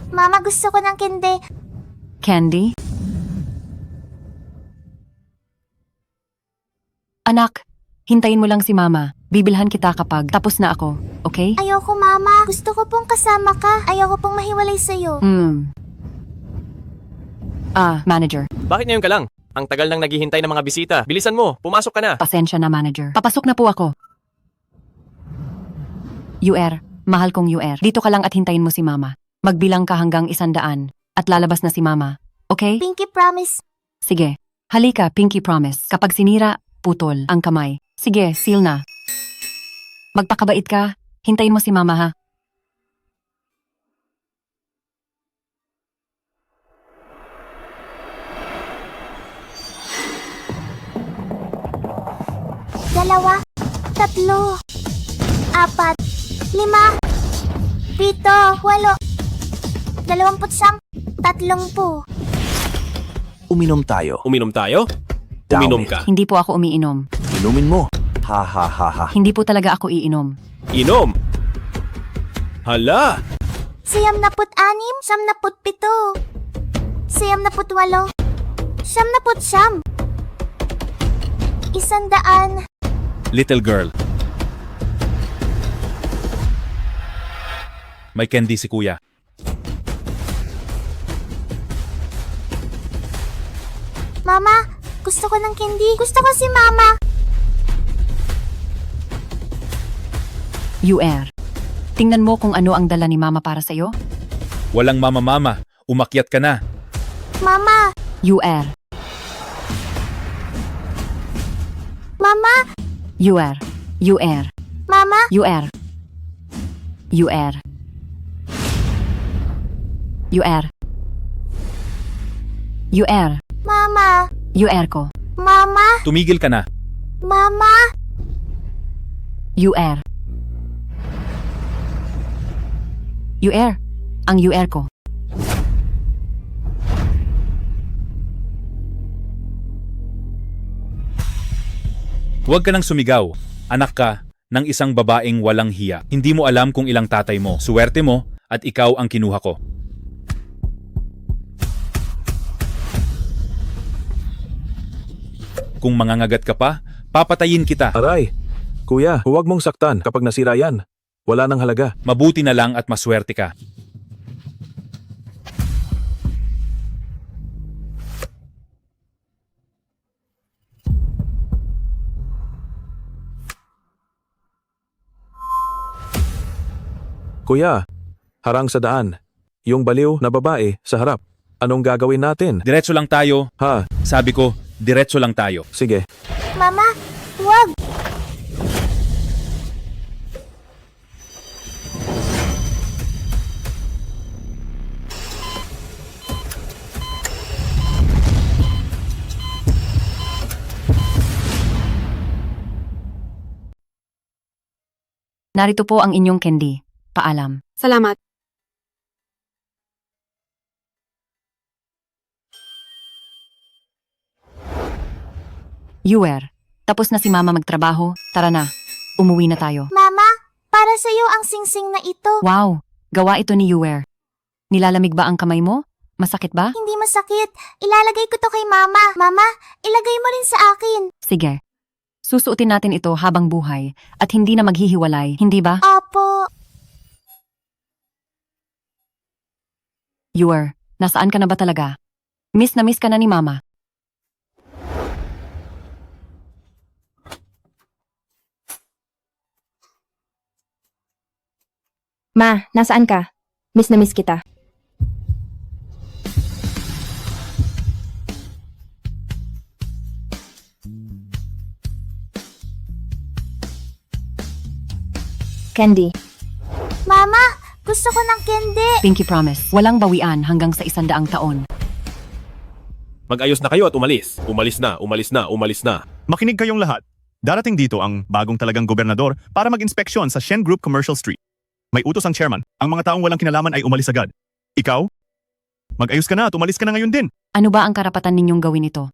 Mama, gusto ko ng candy. Candy? Anak, hintayin mo lang si Mama. Bibilhan kita kapag tapos na ako, okay? Ayoko, Mama. Gusto ko pong kasama ka. Ayoko pong mahiwalay sa'yo. Manager. Bakit ngayon ka lang? Ang tagal nang naghihintay ng mga bisita. Bilisan mo, pumasok ka na. Pasensya na, manager. Papasok na po ako. UR, mahal kong UR. Dito ka lang at hintayin mo si Mama. Magbilang ka hanggang 100 at lalabas na si Mama. Okay? Pinky promise. Sige. Halika, Pinky promise. Kapag sinira, putol ang kamay. Sige, seal na. Magpakabait ka. Hintayin mo si Mama, ha? Dalawa, tatlo, apat, lima, pito, walo, 29, 30. Uminom tayo. Uminom tayo? Down Uminom it. ka. Hindi po ako umiinom. Inumin mo. Ha ha ha ha. Hindi po talaga ako iinom. Inom! Hala! 96, 97, 98, 99, 100. Little girl. May candy si kuya. Mama, gusto ko ng candy. Gusto ko si Mama. UR. Tingnan mo kung ano ang dala ni Mama para sa'yo. Walang mama-mama. Umakyat ka na. Mama, UR. Mama, UR. UR. Mama. UR. UR. UR. UR. Mama, UR ko. Mama, Tumigil ka na. Mama. UR. UR. Ang UR ko. Huwag ka nang sumigaw. Anak ka ng isang babaeng walang hiya. Hindi mo alam kung ilang tatay mo. Suwerte mo at ikaw ang kinuha ko. Kung mangangagat ka pa, papatayin kita. Aray! Kuya, huwag mong saktan kapag nasira yan. Wala nang halaga. Mabuti na lang at maswerte ka. Kuya, harang sa daan. Yung baliw na babae sa harap. Anong gagawin natin? Diretso lang tayo. Ha, Sabi ko, diretso lang tayo. sige. Mama, huwag. Narito po ang inyong candy. Paalam. Salamat. UR. Tapos na si Mama magtrabaho. Tara na. Umuwi na tayo. Mama, para sa'yo ang singsing na ito. Wow! Gawa ito ni UR. Nilalamig ba ang kamay mo? Masakit ba? Hindi masakit. Ilalagay ko to kay Mama. Mama, ilagay mo rin sa akin. Sige. Susuotin natin ito habang buhay at hindi na maghihiwalay, hindi ba? Opo. UR, nasaan ka na ba talaga? Miss na miss ka na ni Mama. Ma, nasaan ka? Miss na miss kita. Candy. Mama, gusto ko ng candy. Pinky promise, walang bawian hanggang sa 100 taon. Mag-ayos na kayo at umalis. Umalis na, umalis na, umalis na. Makinig kayong lahat. Darating dito ang bagong talagang gobernador para mag-inspeksyon sa Shen Group Commercial Street. May utos ang chairman. Ang mga taong walang kinalaman ay umalis agad. Ikaw? Mag-ayos ka na at umalis ka na ngayon din. Ano ba ang karapatan ninyong gawin ito?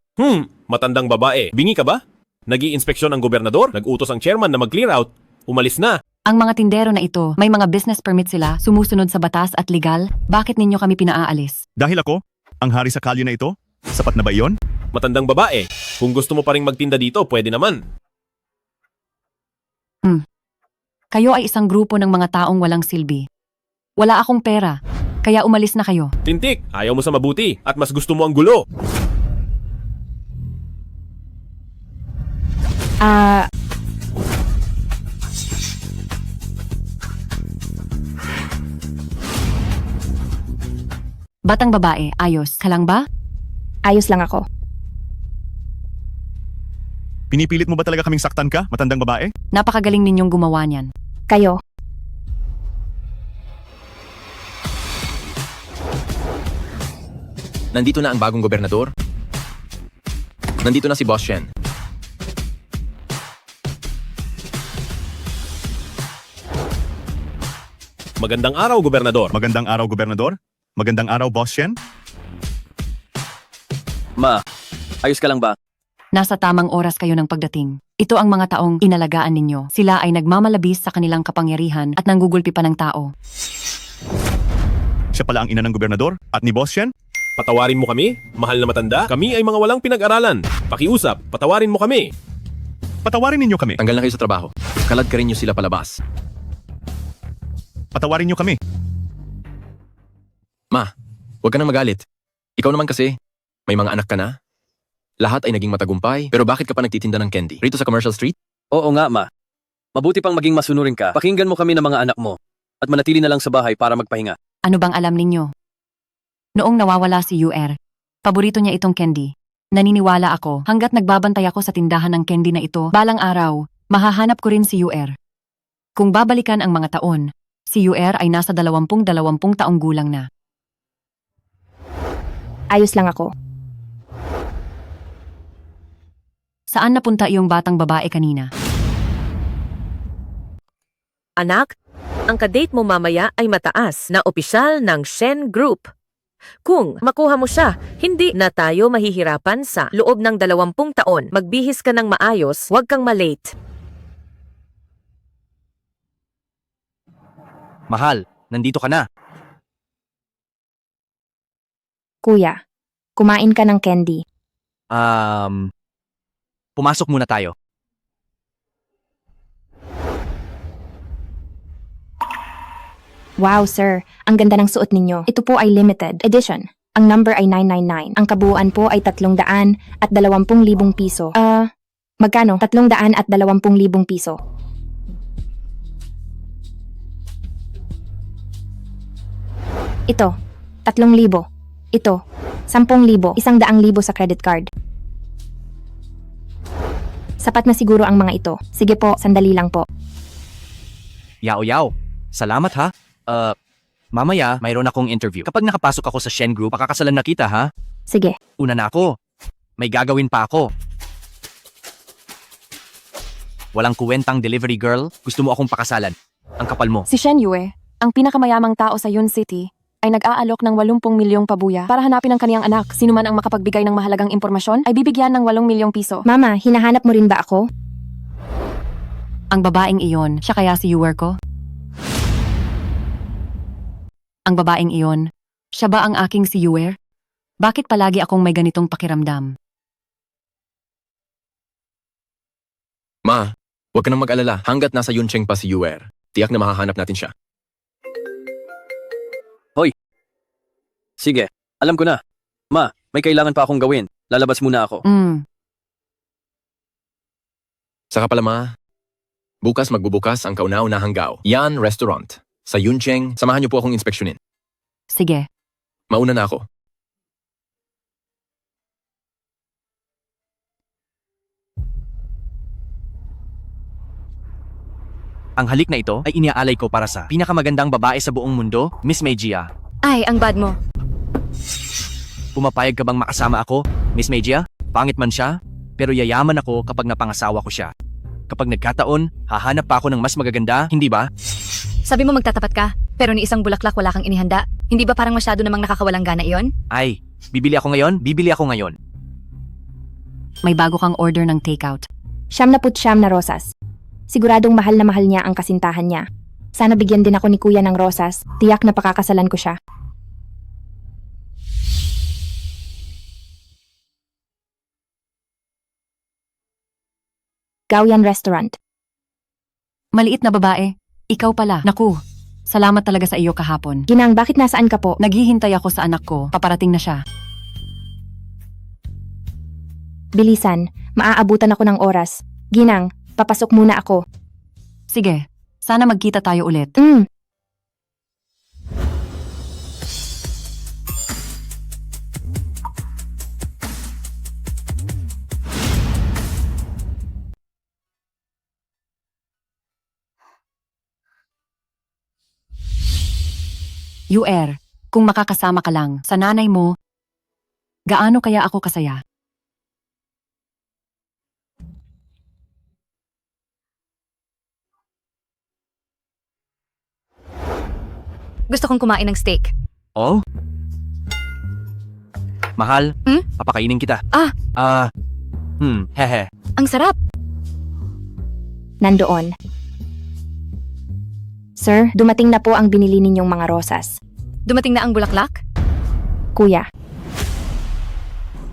Matandang babae. Bingi ka ba? Nag-i-inspeksyon ang gobernador? Nag-utos ang chairman na mag-clear out. Umalis na. Ang mga tindero na ito, may mga business permit sila, sumusunod sa batas at legal. Bakit ninyo kami pinaaalis? Dahil ako, ang hari sa kalye na ito, sapat na ba iyon? Matandang babae. Kung gusto mo pa ring magtinda dito, pwede naman. Kayo ay isang grupo ng mga taong walang silbi. Wala akong pera, kaya umalis na kayo. Tintik, ayaw mo sa mabuti at mas gusto mo ang gulo. Batang babae, ayos ka lang ba? Ayos lang ako. Pinipilit mo ba talaga kaming saktan ka, matandang babae? Napakagaling ninyong gumawa niyan. Kayo, Nandito na ang bagong gobernador. Nandito na si Boss Shen. Magandang araw, gobernador. Magandang araw, gobernador. Magandang araw, Boss Shen. Ma, ayos ka lang ba? Nasa tamang oras kayo ng pagdating. Ito ang mga taong inalagaan ninyo. Sila ay nagmamalabis sa kanilang kapangyarihan at nanggugulpi pa ng tao. Siya pala ang ina ng gobernador at ni Boss Shen. Patawarin mo kami, mahal na matanda. Kami ay mga walang pinag-aralan. Pakiusap, patawarin mo kami. Patawarin ninyo kami. Tanggal na kayo sa trabaho. Kalad ka rin nyo sila palabas. Patawarin niyo kami. Ma, huwag ka nang magalit. Ikaw naman kasi, may mga anak ka na. Lahat ay naging matagumpay, pero bakit ka pa nagtitinda ng candy? Rito sa Commercial Street? Oo nga, ma. Mabuti pang maging masunurin ka. Pakinggan mo kami ng mga anak mo at manatili na lang sa bahay para magpahinga. Ano bang alam ninyo? Noong nawawala si UR, paborito niya itong candy. Naniniwala ako, hanggat nagbabantay ako sa tindahan ng candy na ito, balang araw, mahahanap ko rin si UR. Kung babalikan ang mga taon, si UR ay nasa 20 taong gulang na. ayos lang ako. Saan napunta iyong batang babae kanina? Anak, ang kadate mo mamaya ay mataas na opisyal ng Shen Group. Kung makuha mo siya, hindi na tayo mahihirapan sa loob ng 20 taon. Magbihis ka ng maayos, huwag kang malate. Mahal, nandito ka na. Kuya, kumain ka ng candy. Pumasok muna tayo. Wow, sir. Ang ganda ng suot ninyo. Ito po ay limited edition. Ang number ay 999. Ang kabuuan po ay 300 at 20,000 piso. Magkano? 300 at 20,000 piso. Ito, 3,000. Ito, 10,000. 100,000 sa credit card. Sapat na siguro ang mga ito. Sige po, sandali lang po. Yao. Salamat ha. Mamaya, mayroon akong interview. Kapag nakapasok ako sa Shen Group, pakakasalan na kita ha. Sige. Una na ako. May gagawin pa ako. Walang kuwentang delivery girl. Gusto mo akong pakasalan. Ang kapal mo. Si Shen Yue, ang pinakamayamang tao sa Yun City, ay nag-aalok ng 80 milyong pabuya para hanapin ang kaniyang anak. Sino man ang makapagbigay ng mahalagang impormasyon ay bibigyan ng 8 milyong piso. Mama, hinahanap mo rin ba ako? Ang babaeng iyon, siya kaya si Yuer ko? Ang babaeng iyon, siya ba ang aking si Yuer? Bakit palagi akong may ganitong pakiramdam? Ma, huwag ka nang mag-alala. Hanggat nasa Yuncheng pa si Yuer, tiyak na makahanap natin siya. Sige, alam ko na. Ma, may kailangan pa akong gawin. Lalabas muna ako. Saka pala ma, bukas magbubukas ang kauna-unahang Gao. Yan Restaurant. Sa Yuncheng, samahan niyo po akong inspeksyonin. Sige. Mauna na ako. Ang halik na ito ay iniaalay ko para sa pinakamagandang babae sa buong mundo, Miss Mejia. Ay, ang bad mo. Pumapayag ka bang makasama ako, Miss Mejia? Pangit man siya, pero yayaman ako kapag napangasawa ko siya. Kapag nagkataon, hahanap pa ako ng mas magaganda, hindi ba? Sabi mo magtatapat ka, pero ni isang bulaklak wala kang inihanda. Hindi ba parang masyado namang nakakawalang gana iyon? Ay, bibili ako ngayon. May bago kang order ng takeout. 79 na rosas. Siguradong mahal na mahal niya ang kasintahan niya. Sana bigyan din ako ni kuya ng rosas. Tiyak na pakakasalan ko siya. Gauyan Restaurant. Maliit na babae. Ikaw pala. Naku, salamat talaga sa iyo kahapon. Ginang, bakit nasaan ka po? Naghihintay ako sa anak ko. Paparating na siya. Bilisan, maaabutan ako ng oras. Ginang, papasok muna ako. Sige, sana magkita tayo ulit. UR, kung makakasama ka lang sa nanay mo, gaano kaya ako kasaya? Gusto kong kumain ng steak. Oh? Mahal, papakainin kita. Hehe. Ang sarap. Nandoon. Sir, dumating na po ang binili ninyong mga rosas. Dumating na ang bulaklak? Kuya,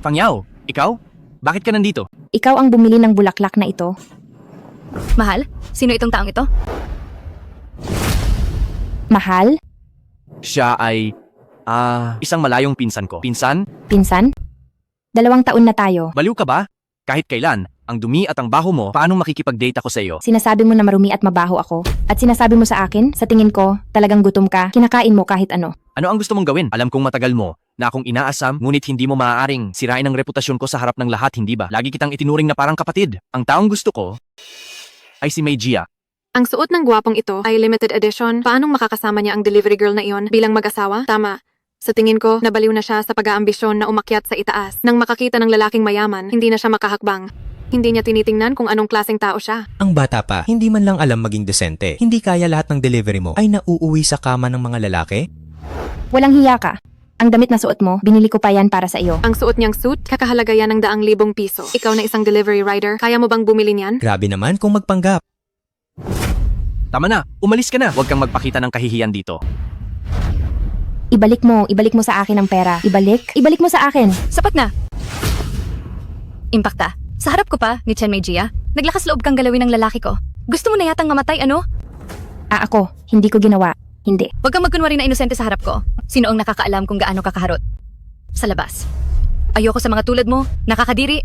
Pangyaw, ikaw? Bakit ka nandito? ikaw ang bumili ng bulaklak na ito. Mahal, sino itong taong ito? Mahal? Siya ay, isang malayong pinsan ko. Pinsan? Pinsan? 2 taon na tayo. Baliw ka ba? Kahit kailan, ang dumi at ang baho mo, paano makikipag-date ako sa iyo? Sinasabi mo na marumi at mabaho ako. At sinasabi mo sa akin, sa tingin ko, talagang gutom ka, kinakain mo kahit ano. Ano ang gusto mong gawin? Alam kong matagal mo na akong inaasam, ngunit hindi mo maaaring sirain ang reputasyon ko sa harap ng lahat, hindi ba? Lagi kitang itinuring na parang kapatid. Ang taong gusto ko ay si Mejia. Ang suot ng gwapong ito ay limited edition. Paanong makakasama niya ang delivery girl na iyon bilang mag-asawa? Tama. Sa tingin ko, nabaliw na siya sa pag-aambisyon na umakyat sa itaas. Nang makakita ng lalaking mayaman, hindi na siya makahakbang. Hindi niya tinitingnan kung anong klaseng tao siya. Ang bata pa, hindi man lang alam maging desente. Hindi kaya lahat ng delivery mo ay nauuwi sa kama ng mga lalaki? Walang hiya ka. Ang damit na suot mo, binili ko pa yan para sa iyo. Ang suot niyang suit, kakahalaga yan ng 100,000 piso. Ikaw na isang delivery rider, kaya mo bang bumili niyan? Grabe naman kung magpanggap. Tama na, umalis ka na. Huwag kang magpakita ng kahihiyan dito. Ibalik mo sa akin ang pera. Ibalik mo sa akin. Sapat na! Impacta, sa harap ko pa ni Chen Mejia, naglakas loob kang galawin ng lalaki ko. Gusto mo na yatang mamatay, ano? Ako, hindi ko ginawa. Hindi. Huwag kang magkunwari na inosente sa harap ko. Sino ang nakakaalam kung gaano kakaharot? Sa labas. Ayoko sa mga tulad mo, nakakadiri.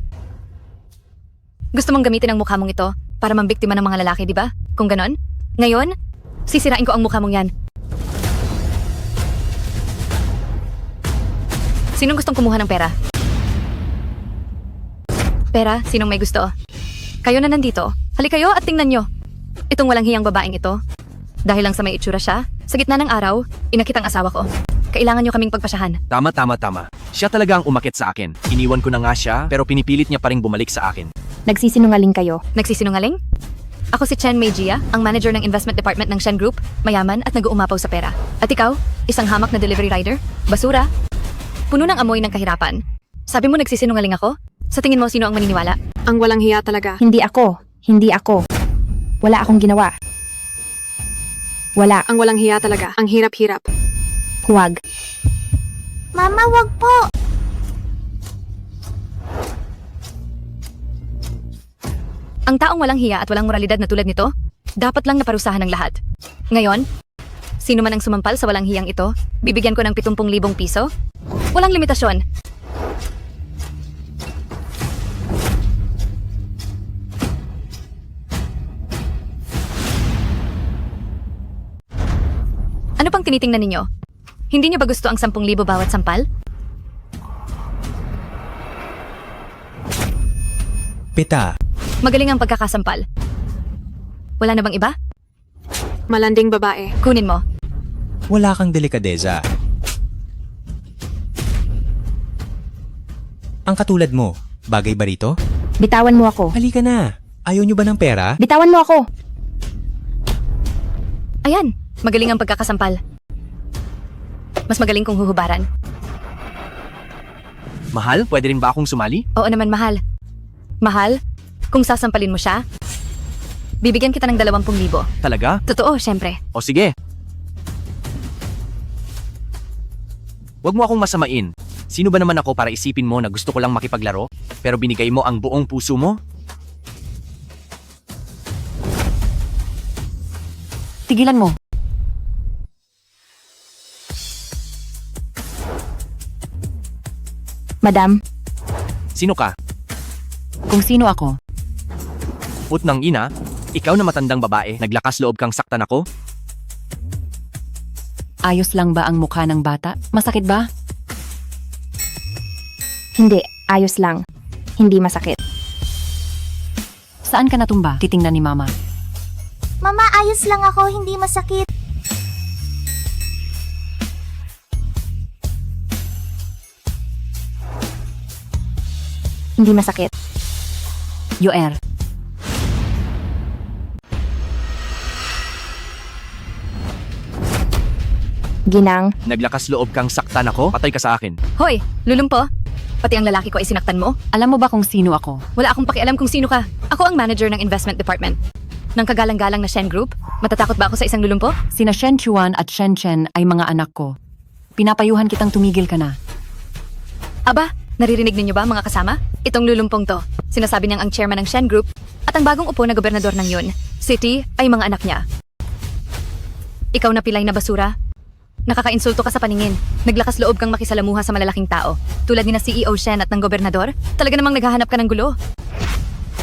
Gusto mong gamitin ang mukha mong ito para mambiktima ng mga lalaki, di ba? Kung ganon, ngayon, sisirain ko ang mukha mong yan. Sinong gustong kumuha ng pera? Pera, sinong may gusto? Kayo na nandito. Halik kayo at tingnan nyo. Itong walang hiyang babaeng ito. Dahil lang sa may itsura siya, sa gitna ng araw, inakit ang asawa ko. Kailangan nyo kaming pagpasyahan. Tama. Siya talaga ang umakit sa akin. Iniwan ko na nga siya, pero pinipilit niya pa ring bumalik sa akin. Nagsisinungaling kayo. Nagsisinungaling? Ako si Chen Mejia, ang manager ng investment department ng Shen Group, mayaman at nag-uumapaw sa pera. At ikaw, isang hamak na delivery rider? Basura? Puno ng amoy ng kahirapan. Sabi mo nagsisinungaling ako? Sa tingin mo, sino ang maniniwala? Ang walang hiya talaga. Hindi ako. Wala akong ginawa. Wala. Ang walang hiya talaga. Ang hirap-hirap. Huwag. Mama, wag po. Ang taong walang hiya at walang moralidad na tulad nito, dapat lang naparusahan ng lahat. Ngayon, sino man ang sumampal sa walang hiyang ito, bibigyan ko ng 70,000 piso? Walang limitasyon. Ano pang tinitingnan ninyo? Hindi niyo ba gusto ang 10,000 bawat sampal? Pita. Magaling ang pagkakasampal. Wala na bang iba? Malanding babae. Kunin mo. Wala kang delikadeza. Ang katulad mo, bagay ba rito? Bitawan mo ako. Halika na. Ayaw nyo ba ng pera? Bitawan mo ako. Ayan, magaling ang pagkakasampal. Mas magaling kung huhubaran. Mahal, pwede rin ba akong sumali? Oo naman, mahal. Mahal, kung sasampalin mo siya, Bibigyan kita ng 20,000. Talaga? Totoo, syempre. O sige. Huwag mo akong masamain. Sino ba naman ako para isipin mo na gusto ko lang makipaglaro? Pero binigay mo ang buong puso mo? Tigilan mo. Madam, Sino ka? Kung sino ako, Putnang ina, ikaw na matandang babae, naglakas loob kang saktan ako? ayos lang ba ang mukha ng bata? Masakit ba? hindi. Ayos lang. Hindi masakit. Saan ka natumba? Titingnan ni Mama. Mama, ayos lang ako, hindi masakit. Hindi masakit. UR. Ginang, Naglakas loob kang saktan ako? Patay ka sa akin. Hoy, lulumpo. Pati ang lalaki ko ay sinaktan mo. Alam mo ba kung sino ako? Wala akong pakialam kung sino ka. Ako ang manager ng investment department. Ng kagalang-galang na Shen Group? Matatakot ba ako sa isang lulumpo? Sina Shen Chuan at Shen Chen ay mga anak ko. Pinapayuhan kitang tumigil ka na. Aba, naririnig ninyo ba mga kasama? Itong lulumpong to. Sinasabi niyang ang chairman ng Shen Group at ang bagong upo na gobernador ng yun, City, ay mga anak niya. Ikaw na pilay na basura. Nakakainsulto ka sa paningin. Naglakas loob kang makisalamuha sa malalaking tao. Tulad ni na CEO Shen at ng gobernador, talaga namang naghahanap ka ng gulo.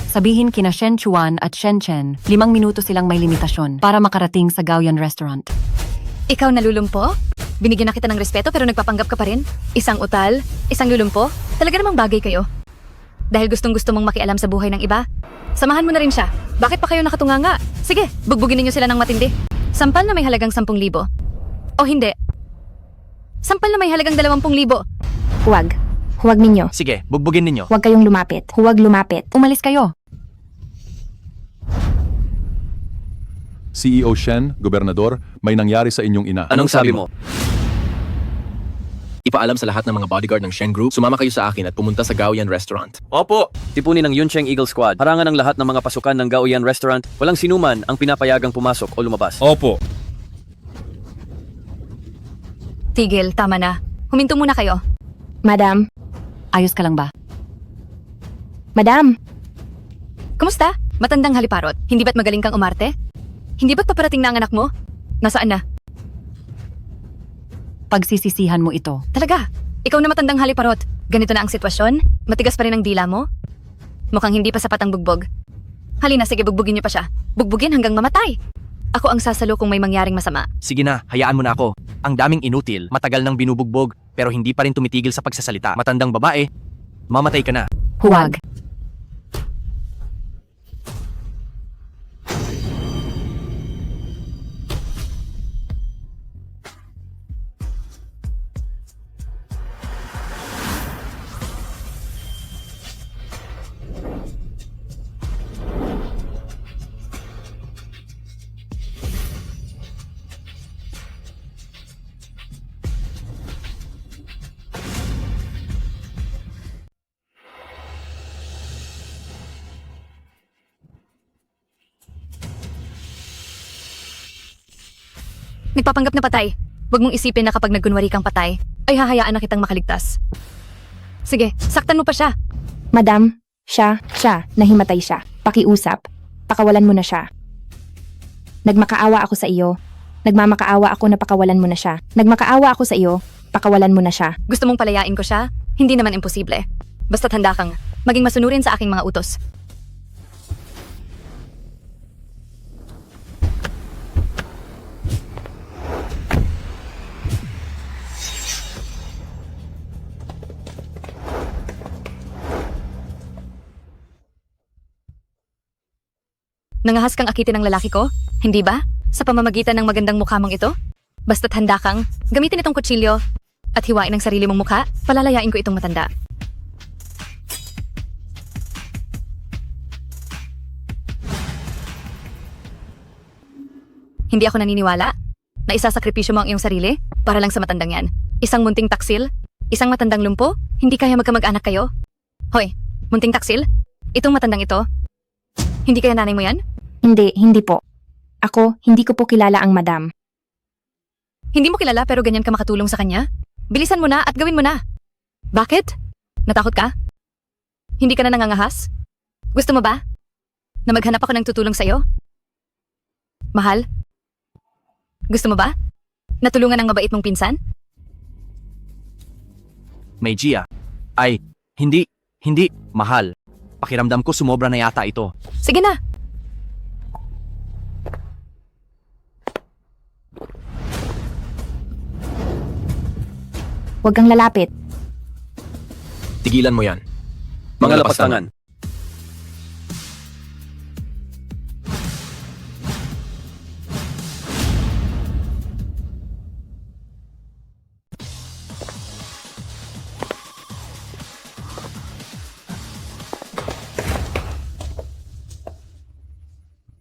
Sabihin kina Shen Chuan at Shen Chen, 5 minuto silang may limitasyon para makarating sa Gaoyan Restaurant. Ikaw nalulumpo? Binigyan na kita ng respeto pero nagpapanggap ka pa rin? Isang utal? Isang lulumpo? Talaga namang bagay kayo. Dahil gustong-gusto mong makialam sa buhay ng iba? Samahan mo na rin siya. Bakit pa kayo nakatunganga? Sige, bugbugin ninyo sila ng matindi. Sampal na may halagang 10,000. O hindi. Sampal na may halagang 20,000. huwag. Huwag ninyo. Sige, bugbugin ninyo. Huwag kayong lumapit. Huwag lumapit. Umalis kayo. CEO Shen, Gobernador, may nangyari sa inyong ina. Anong sabi mo? Ipaalam sa lahat ng mga bodyguard ng Shen Group, sumama kayo sa akin at pumunta sa Gaoyan Restaurant. Opo! Tipunin ng Yuncheng Eagle Squad. Harangan ng lahat ng mga pasukan ng Gaoyan Restaurant. Walang sinuman ang pinapayagang pumasok o lumabas. Opo. Tigil, tama na. Huminto muna kayo. Madam, Ayos ka lang ba? madam, Kumusta? Matandang haliparot. Hindi ba't magaling kang umarte? Hindi ba't paparating na ang anak mo? Nasaan na? Pagsisisihan mo ito. Talaga? Ikaw na matandang haliparot. Ganito na ang sitwasyon? Matigas pa rin ang dila mo? Mukhang hindi pa sapat ang bugbog. Halina, sige, bugbugin niyo pa siya. Bugbugin hanggang mamatay. Ako ang sasalo kung may mangyaring masama. Sige na, hayaan mo na ako. Ang daming inutil, matagal nang binubugbog, pero hindi pa rin tumitigil sa pagsasalita. Matandang babae, mamatay ka na. Huwag. Nagpapanggap na patay. Huwag mong isipin na kapag nagkunwari kang patay, ay hahayaan na kitang makaligtas. Sige, saktan mo pa siya. madam, siya, nahimatay siya. Pakiusap. Pakawalan mo na siya. Nagmakaawa ako sa iyo. Nagmamakaawa ako na pakawalan mo na siya. Nagmakaawa ako sa iyo. Pakawalan mo na siya. Gusto mong palayain ko siya? Hindi naman imposible. Basta't handa kang maging masunurin sa aking mga utos. Nangahas kang akitin ng lalaki ko? Hindi ba? Sa pamamagitan ng magandang mukha mong ito? Basta't handa kang gamitin itong kutsilyo at hiwain ang sarili mong mukha, palalayain ko itong matanda. Hindi ako naniniwala na isasakripisyo mo ang iyong sarili para lang sa matandang yan. Isang munting taksil? Isang matandang lumpo? Hindi kaya magkamag-anak kayo? Hoy, munting taksil? Itong matandang ito? Hindi kaya nanay mo yan? Hindi po. Hindi ko po kilala ang madam. Hindi mo kilala pero ganyan ka makatulong sa kanya? Bilisan mo na at gawin mo na. Bakit? Natakot ka? Hindi ka na nangangahas? Gusto mo ba? Na maghanap ako ng tutulong sa'yo? Mahal? Gusto mo ba? Natulungan ng mabait mong pinsan? May Gia. Ay, hindi, mahal. Pakiramdam ko sumobra na yata ito. Sige na! Huwag kang lalapit. Tigilan mo yan. Mga lapastangan.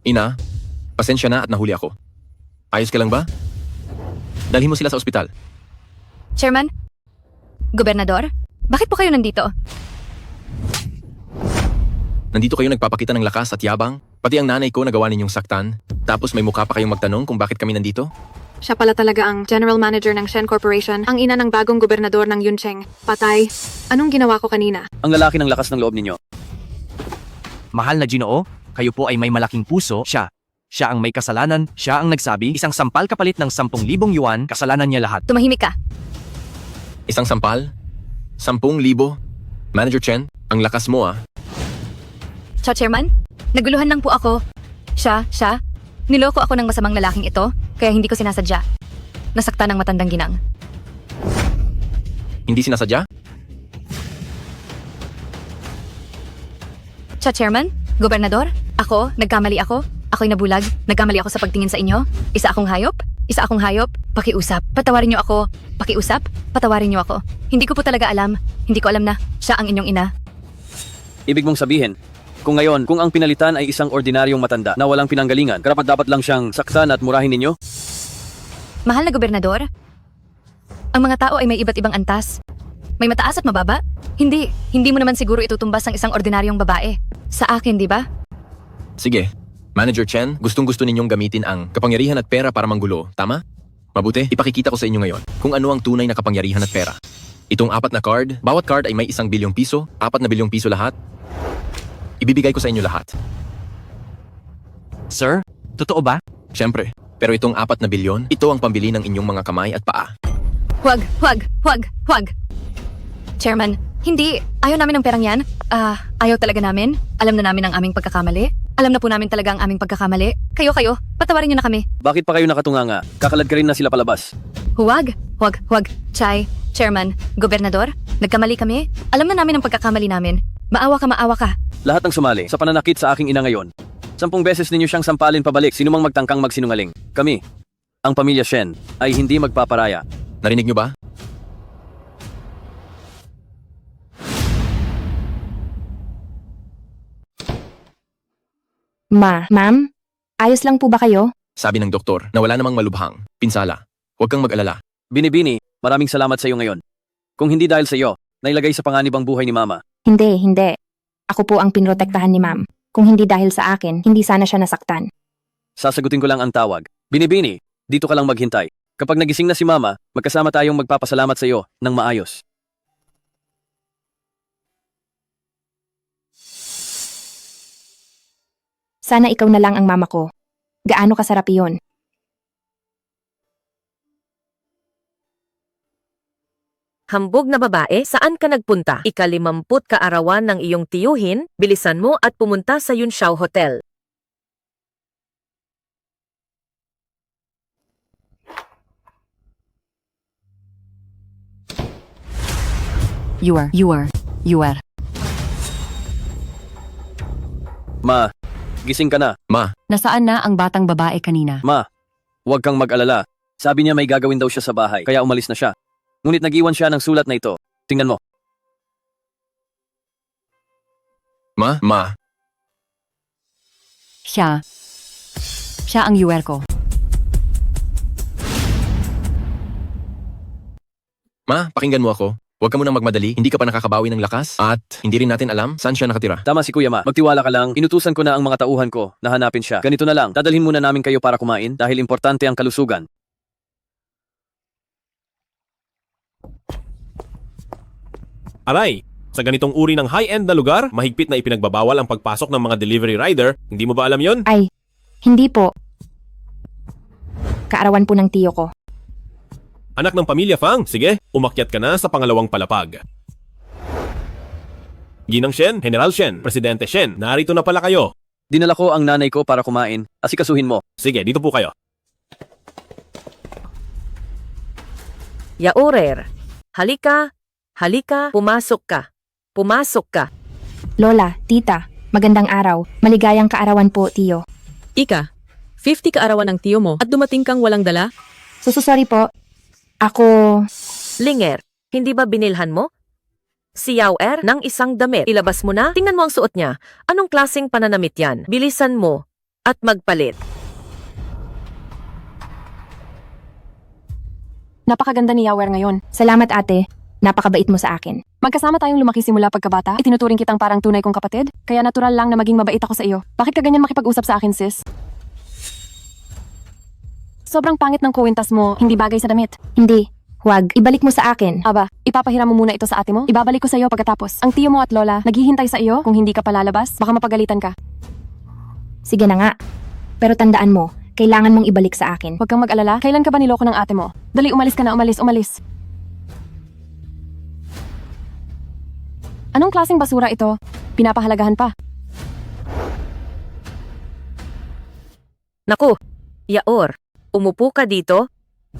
Ina, pasensya na at nahuli ako. Ayos ka lang ba? Dalhin mo sila sa ospital. Chairman? Gobernador? Bakit po kayo nandito? Nandito kayo nagpapakita ng lakas at yabang. Pati ang nanay ko nagawa ninyong saktan. Tapos may mukha pa kayong magtanong kung bakit kami nandito? Siya pala talaga ang General Manager ng Shen Corporation, ang ina ng bagong gobernador ng Yuncheng. Patay. Anong ginawa ko kanina? Ang lalaki ng lakas ng loob ninyo. Mahal na Ginoo, kayo po ay may malaking puso. Siya ang may kasalanan. Siya ang nagsabi, isang sampal kapalit ng 10,000 yuan, kasalanan niya lahat. Tumahimik ka. Isang sampal? 10,000? Manager Chen, ang lakas mo ah. Chairman? Naguluhan lang po ako. Siya, niloko ako ng masamang lalaking ito, kaya hindi ko sinasadya. Nasaktan ng matandang ginang. Hindi sinasadya? Chairman? Gobernador? Nagkamali ako. Ako'y nabulag. Nagkamali ako sa pagtingin sa inyo. Isa akong hayop. Pakiusap. Patawarin niyo ako. Pakiusap. Patawarin niyo ako. Hindi ko po talaga alam. Hindi ko alam na siya ang inyong ina. Ibig mong sabihin, kung ang pinalitan ay isang ordinaryong matanda na walang pinanggalingan, karapat-dapat lang siyang saktan at murahin ninyo? Mahal na gobernador, ang mga tao ay may iba't ibang antas. May mataas at mababa. Hindi mo naman siguro itutumbas ang isang ordinaryong babae. Sa akin, di ba? Sige. Manager Chen, gustong-gusto ninyong gamitin ang kapangyarihan at pera para manggulo, tama? Mabuti, ipakikita ko sa inyo ngayon kung ano ang tunay na kapangyarihan at pera. Itong 4 na card, bawat card ay may 1 bilyong piso, 4 na bilyong piso lahat. Ibibigay ko sa inyo lahat. Sir, totoo ba? Siyempre, pero itong 4 na bilyon, ito ang pambili ng inyong mga kamay at paa. Huwag. Chairman, hindi. Ayaw namin ng perang yan. Ayaw talaga namin. Alam na namin ang aming pagkakamali. Alam na po namin talaga ang aming pagkakamali. Kayo, patawarin niyo na kami. Bakit pa kayo nakatunganga? Kakalad ka rin na sila palabas. Huwag. Chairman, Gobernador, nagkamali kami. Alam na namin ang pagkakamali namin. Maawa ka. Lahat ng sumali sa pananakit sa aking ina ngayon. 10 beses ninyo siyang sampalin pabalik, sino mang magtangkang magsinungaling. Kami, ang pamilya Shen, ay hindi magpaparaya. Narinig niyo ba? Ma'am? Ayos lang po ba kayo? Sabi ng doktor na wala namang malubhang. Pinsala. Huwag kang mag-alala. Binibini, maraming salamat sa iyo ngayon. Kung hindi dahil sa iyo, nailagay sa panganib ang buhay ni Mama. Hindi. Ako po ang pinrotektahan ni ma'am. Kung hindi dahil sa akin, hindi sana siya nasaktan. Sasagutin ko lang ang tawag. Binibini, dito ka lang maghintay. Kapag nagising na si Mama, magkasama tayong magpapasalamat sa iyo ng maayos. Sana ikaw na lang ang mama ko. Gaano kasarap iyon? Hambog na babae, saan ka nagpunta? Ika-50 kaarawan ng iyong tiyuhin, bilisan mo at pumunta sa Yunxiao Hotel. You are. Ma, gising ka na. Ma. Nasaan na ang batang babae kanina? Ma, huwag kang mag-alala. Sabi niya may gagawin daw siya sa bahay, kaya umalis na siya. Ngunit nag-iwan siya ng sulat na ito. Tingnan mo. Ma. Siya ang UR ko. Ma, pakinggan mo ako. Huwag ka munang magmadali, hindi ka pa nakakabawi ng lakas at hindi rin natin alam saan siya nakatira. Tama si Kuya Ma. Magtiwala ka lang. Inutusan ko na ang mga tauhan ko na hanapin siya. Ganito na lang. Dadalhin muna namin kayo para kumain dahil importante ang kalusugan. Aray, sa ganitong uri ng high-end na lugar, mahigpit na ipinagbabawal ang pagpasok ng mga delivery rider. Hindi mo ba alam yon? Ay, hindi po. Kaarawan po ng tiyo ko. Anak ng pamilya Fang, sige, umakyat ka na sa pangalawang palapag. Ginang Shen, General Shen, Presidente Shen, narito na pala kayo. Dinala ko ang nanay ko para kumain. Asikasuhin mo. Sige, dito po kayo. Yaorer, halika, halika, pumasok ka. Pumasok ka. Lola, tita, magandang araw. Maligayang kaarawan po, tiyo. Ika, 50 kaarawan ang tiyo mo at dumating kang walang dala? Sorry po. Ako... Linger, hindi ba binilhan mo? Si Yaoer ng isang damit. Ilabas mo na. Tingnan mo ang suot niya. Anong klaseng pananamit yan? Bilisan mo at magpalit. Napakaganda ni Yawer ngayon. Salamat ate. Napakabait mo sa akin. Magkasama tayong lumaki simula pagkabata. Itinuturing kitang parang tunay kong kapatid. Kaya natural lang na maging mabait ako sa iyo. Bakit ka ganyan makipag-usap sa akin, sis? Sobrang pangit ng kuwintas mo. Hindi bagay sa damit. Hindi. Huwag. Ibalik mo sa akin. Aba, ipapahiram mo muna ito sa ate mo. Ibabalik ko sa iyo pagkatapos. Ang tiyo mo at lola, naghihintay sa iyo. Kung hindi ka palalabas, baka mapagalitan ka. Sige na nga. Pero tandaan mo, kailangan mong ibalik sa akin. Huwag kang mag-alala. Kailan ka ba niloko ng ate mo? Dali, umalis ka na. Umalis. Anong klaseng basura ito? Pinapahalagahan pa. Naku, Yaor, umupo ka dito.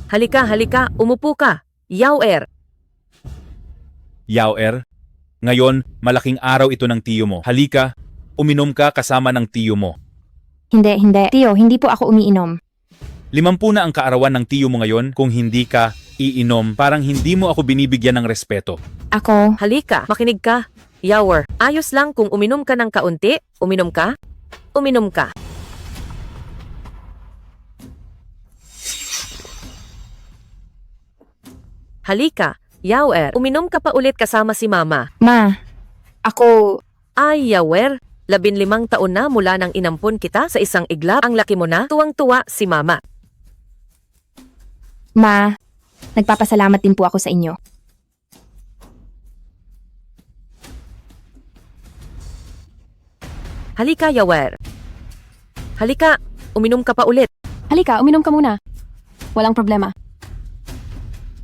Halika, umupo ka. Yaoer. Yaoer, ngayon malaking araw ito ng tiyo mo. Halika, uminom ka kasama ng tiyo mo. Hindi. Tiyo, hindi po ako umiinom. 50 na ang kaarawan ng tiyo mo ngayon kung hindi ka iinom. Parang hindi mo ako binibigyan ng respeto. Ako... Halika, makinig ka. Yaoer, ayos lang kung uminom ka ng kaunti. Uminom ka. Halika, Yaoer, uminom ka pa ulit kasama si Mama. Ma, ako... Ay, Yaoer, 15 taon na mula nang inampon kita sa isang iglap. Ang laki mo na, tuwang-tuwa si Mama. Ma, nagpapasalamat din po ako sa inyo. Halika, Yaoer. Halika, uminom ka pa ulit. Halika, uminom ka muna. Walang problema.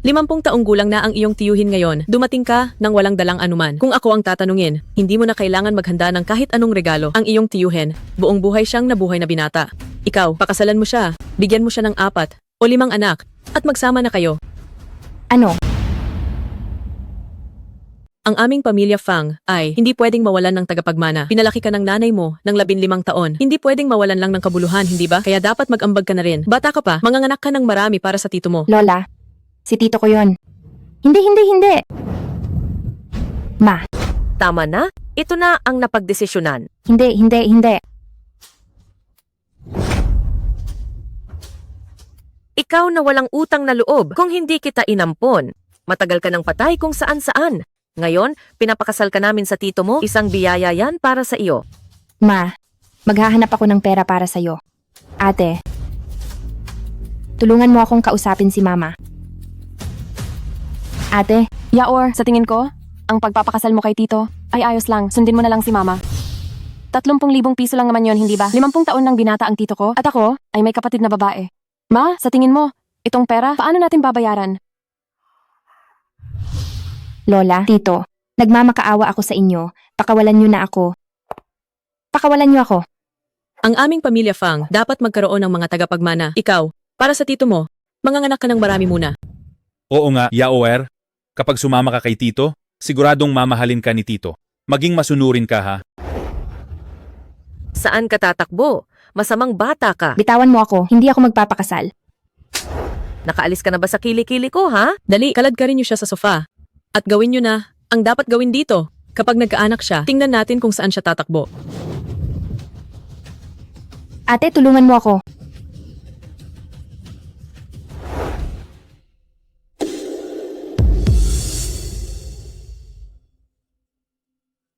50 taong gulang na ang iyong tiyuhin ngayon. Dumating ka nang walang dalang anuman. Kung ako ang tatanungin, hindi mo na kailangan maghanda ng kahit anong regalo. Ang iyong tiyuhin, buong buhay siyang nabuhay na binata. Ikaw, pakasalan mo siya, bigyan mo siya ng 4 o 5 anak, at magsama na kayo. Ano? Ang aming pamilya Fang ay hindi pwedeng mawalan ng tagapagmana. Pinalaki ka ng nanay mo ng 15 taon. Hindi pwedeng mawalan lang ng kabuluhan, hindi ba? Kaya dapat mag-ambag ka na rin. Bata ka pa, manganganak ka ng marami para sa tito mo. Lola, si tito ko yon. Hindi. Ma. Tama na? Ito na ang napagdesisyonan. Hindi. Ikaw na walang utang na loob kung hindi kita inampon. Matagal ka ng patay kung saan-saan. Ngayon, pinapakasal ka namin sa tito mo, isang biyaya yan para sa iyo. Ma, maghahanap ako ng pera para sa'yo. Ate, tulungan mo akong kausapin si Mama. Ate, Yaor, sa tingin ko, ang pagpapakasal mo kay tito ay ayos lang. Sundin mo na lang si Mama. 30,000 piso lang naman yon, hindi ba? 50 taon nang binata ang tito ko at ako ay may kapatid na babae. Ma, sa tingin mo, itong pera, paano natin babayaran? Lola, tito, nagmamakaawa ako sa inyo. Pakawalan niyo na ako. Pakawalan niyo ako. Ang aming pamilya Fang dapat magkaroon ng mga tagapagmana. Ikaw, para sa tito mo, manganganak ka ng marami muna. Oo nga, Yaoer, kapag sumama ka kay tito, siguradong mamahalin ka ni tito. Maging masunurin ka ha. Saan ka tatakbo? Masamang bata ka. Bitawan mo ako, hindi ako magpapakasal. Nakaalis ka na ba sa kilikili ko, ha? Dali, kalad ka rin niyo siya sa sofa. At gawin niyo na ang dapat gawin dito. Kapag nagkaanak siya, tingnan natin kung saan siya tatakbo. Ate, tulungan mo ako.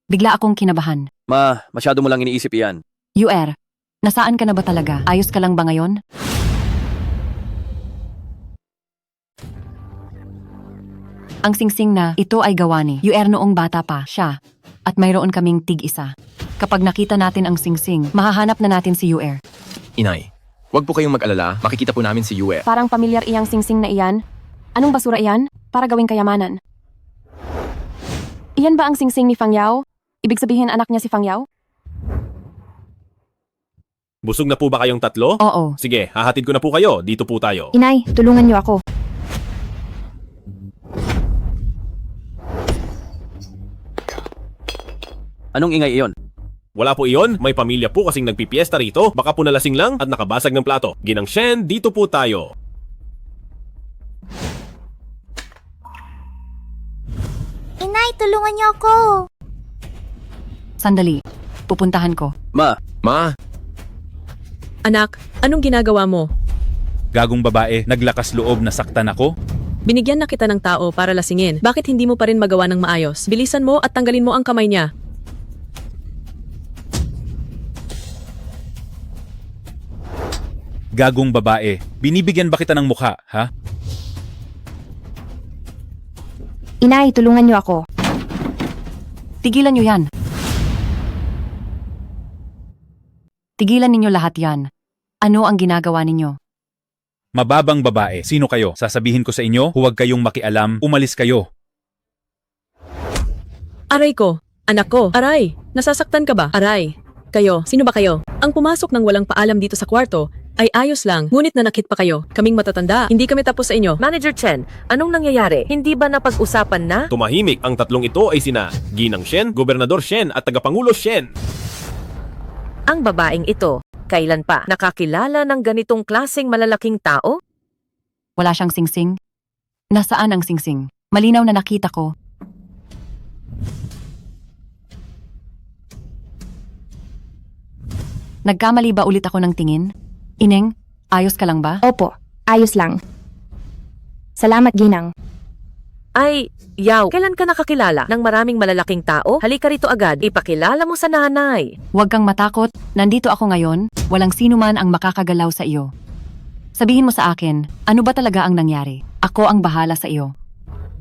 Bigla akong kinabahan. Ma, masyado mo lang iniisip iyan. UR, nasaan ka na ba talaga? Ayos ka lang ba ngayon? Ang singsing na ito ay gawa ni UR noong bata pa siya at mayroon kaming tig-isa. Kapag nakita natin ang singsing, mahahanap na natin si UR. Inay, wag po kayong mag-alala, makikita po namin si Yue. Parang pamilyar iyang singsing na iyan. Anong basura iyan? Para gawing kayamanan. Iyan ba ang singsing ni Fang Yao? Ibig sabihin anak niya si Fang Yao? Busog na po ba kayong tatlo? Oo. Sige, hahatid ko na po kayo. Dito po tayo. Inay, tulungan niyo ako. Anong ingay iyon? Wala po iyon, may pamilya po kasing nagpipiesta rito. Baka po nalasing lang at nakabasag ng plato. Ginang Shen, dito po tayo. Inay, tulungan niyo ako. Sandali, pupuntahan ko. Ma, Anak, anong ginagawa mo? Gagong babae, naglakas loob na saktan ako? Binigyan na kita ng tao para lasingin. Bakit hindi mo pa rin magawa ng maayos? Bilisan mo at tanggalin mo ang kamay niya. Gagong babae, binibigyan ba kita ng mukha, ha? Inay, tulungan niyo ako. Tigilan niyo yan. Tigilan ninyo lahat yan. Ano ang ginagawa ninyo? Mababang babae, sino kayo? Sasabihin ko sa inyo, huwag kayong makialam, umalis kayo. Aray ko! Anak ko! Aray! Nasasaktan ka ba? Aray! Kayo, sino ba kayo? Ang pumasok ng walang paalam dito sa kwarto ay ayos lang, ngunit nanakit pa kayo. Kaming matatanda, hindi kami tapos sa inyo. Manager Chen, anong nangyayari? Hindi ba napag-usapan na? Tumahimik, ang tatlong ito ay sina Ginang Shen, Gobernador Shen at Tagapangulo Shen. Ang babaeng ito, kailan pa nakakilala ng ganitong klaseng malalaking tao? Wala siyang singsing? Nasaan ang singsing? Malinaw na nakita ko. Nagkamali ba ulit ako ng tingin? Ineng, ayos ka lang ba? Opo, ayos lang. Salamat, Ginang. Ay, Yao, kailan ka nakakilala ng maraming malalaking tao? Halika rito agad, ipakilala mo sa nanay. Huwag kang matakot, nandito ako ngayon, walang sino man ang makakagalaw sa iyo. Sabihin mo sa akin, ano ba talaga ang nangyari? Ako ang bahala sa iyo.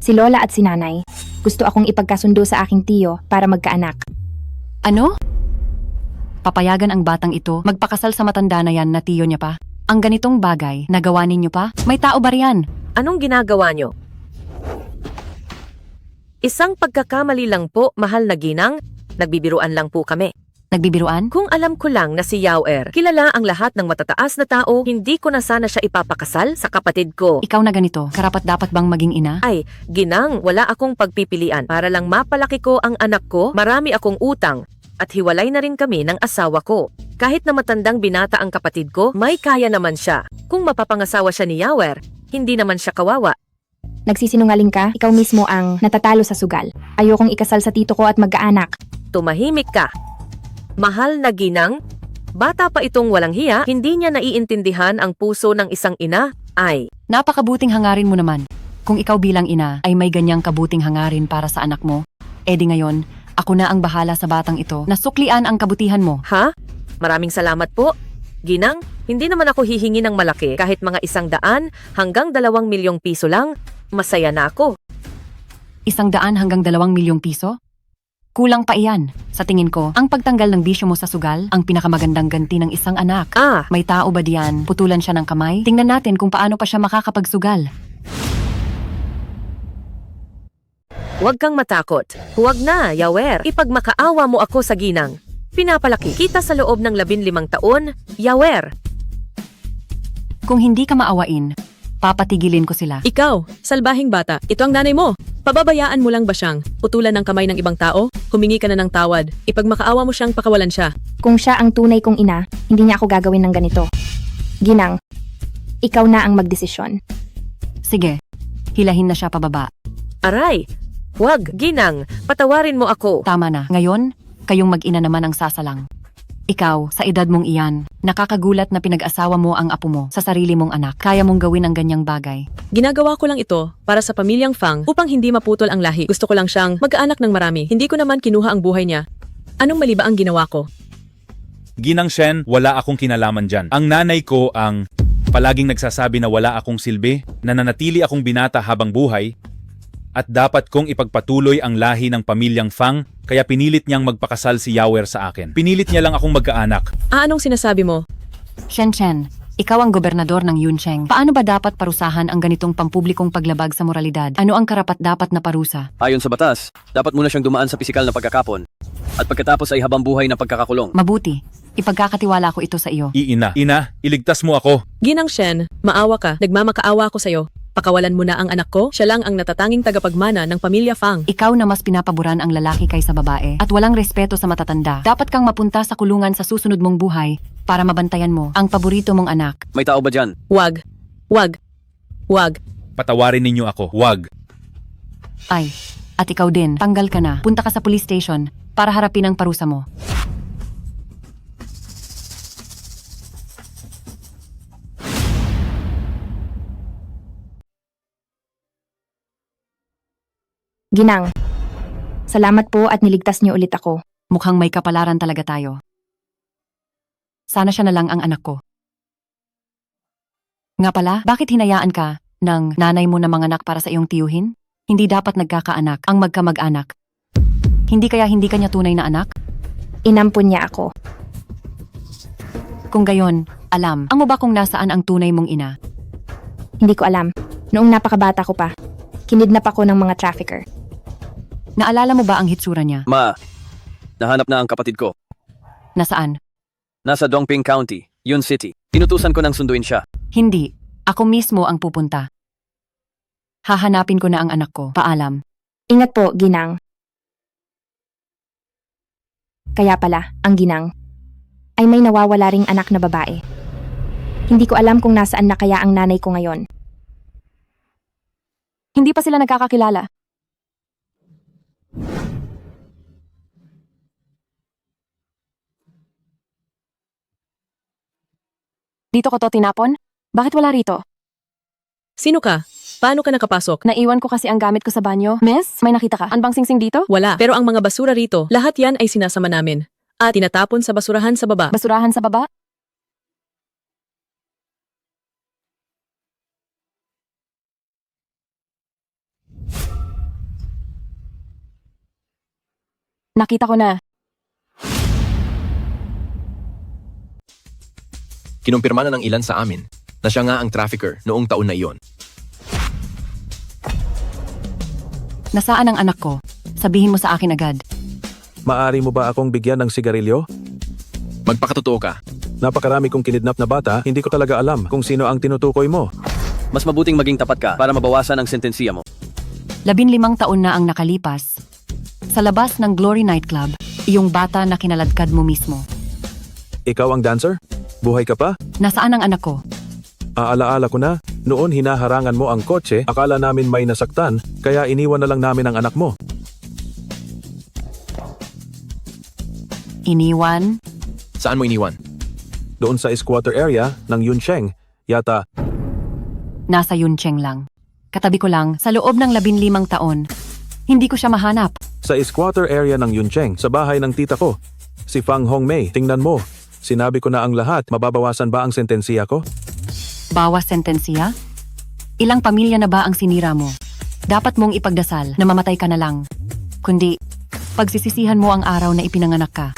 Si Lola at si Nanay. Gusto akong ipagkasundo sa aking tiyo para magkaanak. Ano? Papayagan ang batang ito magpakasal sa matanda na yan na tiyo niya pa? Ang ganitong bagay, nagawa ninyo pa? May tao ba riyan? Anong ginagawa nyo? Isang pagkakamali lang po, mahal na ginang. Nagbibiruan lang po kami. Nagbibiruan? Kung alam ko lang na si Yao kilala ang lahat ng matataas na tao, hindi ko na sana siya ipapakasal sa kapatid ko. Ikaw na ganito, karapat dapat bang maging ina? Ay, ginang, wala akong pagpipilian. Para lang mapalaki ko ang anak ko, marami akong utang. At hiwalay na rin kami ng asawa ko. Kahit na matandang binata ang kapatid ko, may kaya naman siya. Kung mapapangasawa siya ni Yao hindi naman siya kawawa. Nagsisinungaling ka, ikaw mismo ang natatalo sa sugal. Ayokong ikasal sa tito ko at magkaanak. Tumahimik ka. Mahal na ginang, bata pa itong walang hiya, hindi niya naiintindihan ang puso ng isang ina. Ay, napakabuting hangarin mo naman. Kung ikaw bilang ina ay may ganyang kabuting hangarin para sa anak mo, edi ngayon, ako na ang bahala sa batang ito na suklian ang kabutihan mo. Ha? Maraming salamat po. Ginang, hindi naman ako hihingi ng malaki kahit mga 100 hanggang 2 milyong piso lang. Masaya na ako. 100 hanggang 2 milyong piso? Kulang pa iyan. Sa tingin ko, ang pagtanggal ng bisyo mo sa sugal, ang pinakamagandang ganti ng isang anak. May tao ba diyan? Putulan siya ng kamay? Tingnan natin kung paano pa siya makakapagsugal. Huwag kang matakot. Huwag na, Yao. Ipagmakaawa mo ako sa ginang. Pinapalaki kita sa loob ng 15 taon, Yao. Kung hindi ka maawain, papatigilin ko sila. Ikaw, salbahing bata, ito ang nanay mo. Pababayaan mo lang ba siyang putulan ng kamay ng ibang tao? Humingi ka na ng tawad. Ipagmakaawa mo siyang pakawalan siya. Kung siya ang tunay kong ina, hindi niya ako gagawin ng ganito. Ginang, ikaw na ang magdesisyon. Sige, hilahin na siya pababa. Aray, huwag, ginang, patawarin mo ako. Tama na. Ngayon, kayong mag-ina naman ang sasalang. Ikaw, sa edad mong iyan, nakakagulat na pinag-asawa mo ang apo mo sa sarili mong anak. Kaya mong gawin ang ganyang bagay. Ginagawa ko lang ito para sa pamilyang Fang upang hindi maputol ang lahi. Gusto ko lang siyang magkaanak ng marami. Hindi ko naman kinuha ang buhay niya. Anong mali ba ang ginawa ko? Ginang Shen, wala akong kinalaman dyan. Ang nanay ko ang palaging nagsasabi na wala akong silbi, na nanatili akong binata habang buhay, at dapat kong ipagpatuloy ang lahi ng pamilyang Fang, kaya pinilit niyang magpakasal si Yawer sa akin. Pinilit niya lang akong magkaanak. Anong sinasabi mo? Shen Chen, ikaw ang gobernador ng Yuncheng. Paano ba dapat parusahan ang ganitong pampublikong paglabag sa moralidad? Ano ang karapat-dapat na parusa? Ayon sa batas, dapat muna siyang dumaan sa pisikal na pagkakapon. At pagkatapos ay habang buhay na pagkakakulong. Mabuti. Ipagkakatiwala ko ito sa iyo. Ina, iligtas mo ako. Ginang Shen, maawa ka. Nagmamakaawa ako sa'yo. Pakawalan mo na ang anak ko. Siya lang ang natatanging tagapagmana ng pamilya Fang. Ikaw na mas pinapaboran ang lalaki kaysa babae at walang respeto sa matatanda. Dapat kang mapunta sa kulungan sa susunod mong buhay para mabantayan mo ang paborito mong anak. May tao ba dyan? Wag. Wag. Wag. Patawarin ninyo ako. Wag. Ay, at ikaw din, tanggal ka na. Punta ka sa police station para harapin ang parusa mo. Ginang, salamat po at niligtas niyo ulit ako. Mukhang may kapalaran talaga tayo. Sana siya na lang ang anak ko. Nga pala, bakit hinayaan ka ng nanay mo na manganak para sa iyong tiyuhin? Hindi dapat nagkakaanak ang magkamag-anak. Hindi kaya hindi kanya tunay na anak? Inampun niya ako. Kung gayon, alam, ang mo ba kung nasaan ang tunay mong ina? Hindi ko alam. Noong napakabata ko pa, kinidnap ako ng mga trafficker. Naalala mo ba ang hitsura niya? Nahanap na ang kapatid ko. Nasaan? Nasa Dongping County, Yun City. Tinutusan ko ng sunduin siya. Hindi. Ako mismo ang pupunta. Hahanapin ko na ang anak ko. Paalam. Ingat po, Ginang. Kaya pala, ang Ginang ay may nawawala ring anak na babae. Hindi ko alam kung nasaan na kaya ang nanay ko ngayon. Hindi pa sila nagkakakilala. Dito ko to tinapon? Bakit wala rito? Sino ka? Paano ka nakapasok? Naiwan ko kasi ang gamit ko sa banyo. Miss, may nakita ka? Anbang singsing dito? Wala. Pero ang mga basura rito, lahat yan ay sinasama namin. At tinatapon sa basurahan sa baba. Basurahan sa baba? Nakita ko na. Kinumpirma na ng ilan sa amin na siya nga ang trafficker noong taon na iyon. Nasaan ang anak ko? Sabihin mo sa akin agad. Maari mo ba akong bigyan ng sigarilyo? Magpakatotoo ka. Napakarami kong kinidnap na bata, hindi ko talaga alam kung sino ang tinutukoy mo. Mas mabuting maging tapat ka para mabawasan ang sentensiya mo. 15 taon na ang nakalipas. Sa labas ng Glory Nightclub, iyong bata na kinaladkad mo mismo. Ikaw ang dancer? Buhay ka pa? Nasaan ang anak ko? Aalaala ko na, noon hinaharangan mo ang kotse, akala namin may nasaktan, kaya iniwan na lang namin ang anak mo. Iniwan? Saan mo iniwan? Doon sa squatter area ng Yuncheng, yata. Nasa Yuncheng lang. Katabi ko lang sa loob ng 15 taon. Hindi ko siya mahanap. Sa squatter area ng Yuncheng, sa bahay ng tita ko. Si Fang Hongmei, tingnan mo. Sinabi ko na ang lahat, mababawasan ba ang sentensiya ko? Bawas sentensiya? Ilang pamilya na ba ang sinira mo? Dapat mong ipagdasal na mamatay ka na lang. Kundi, pagsisisihan mo ang araw na ipinanganak ka.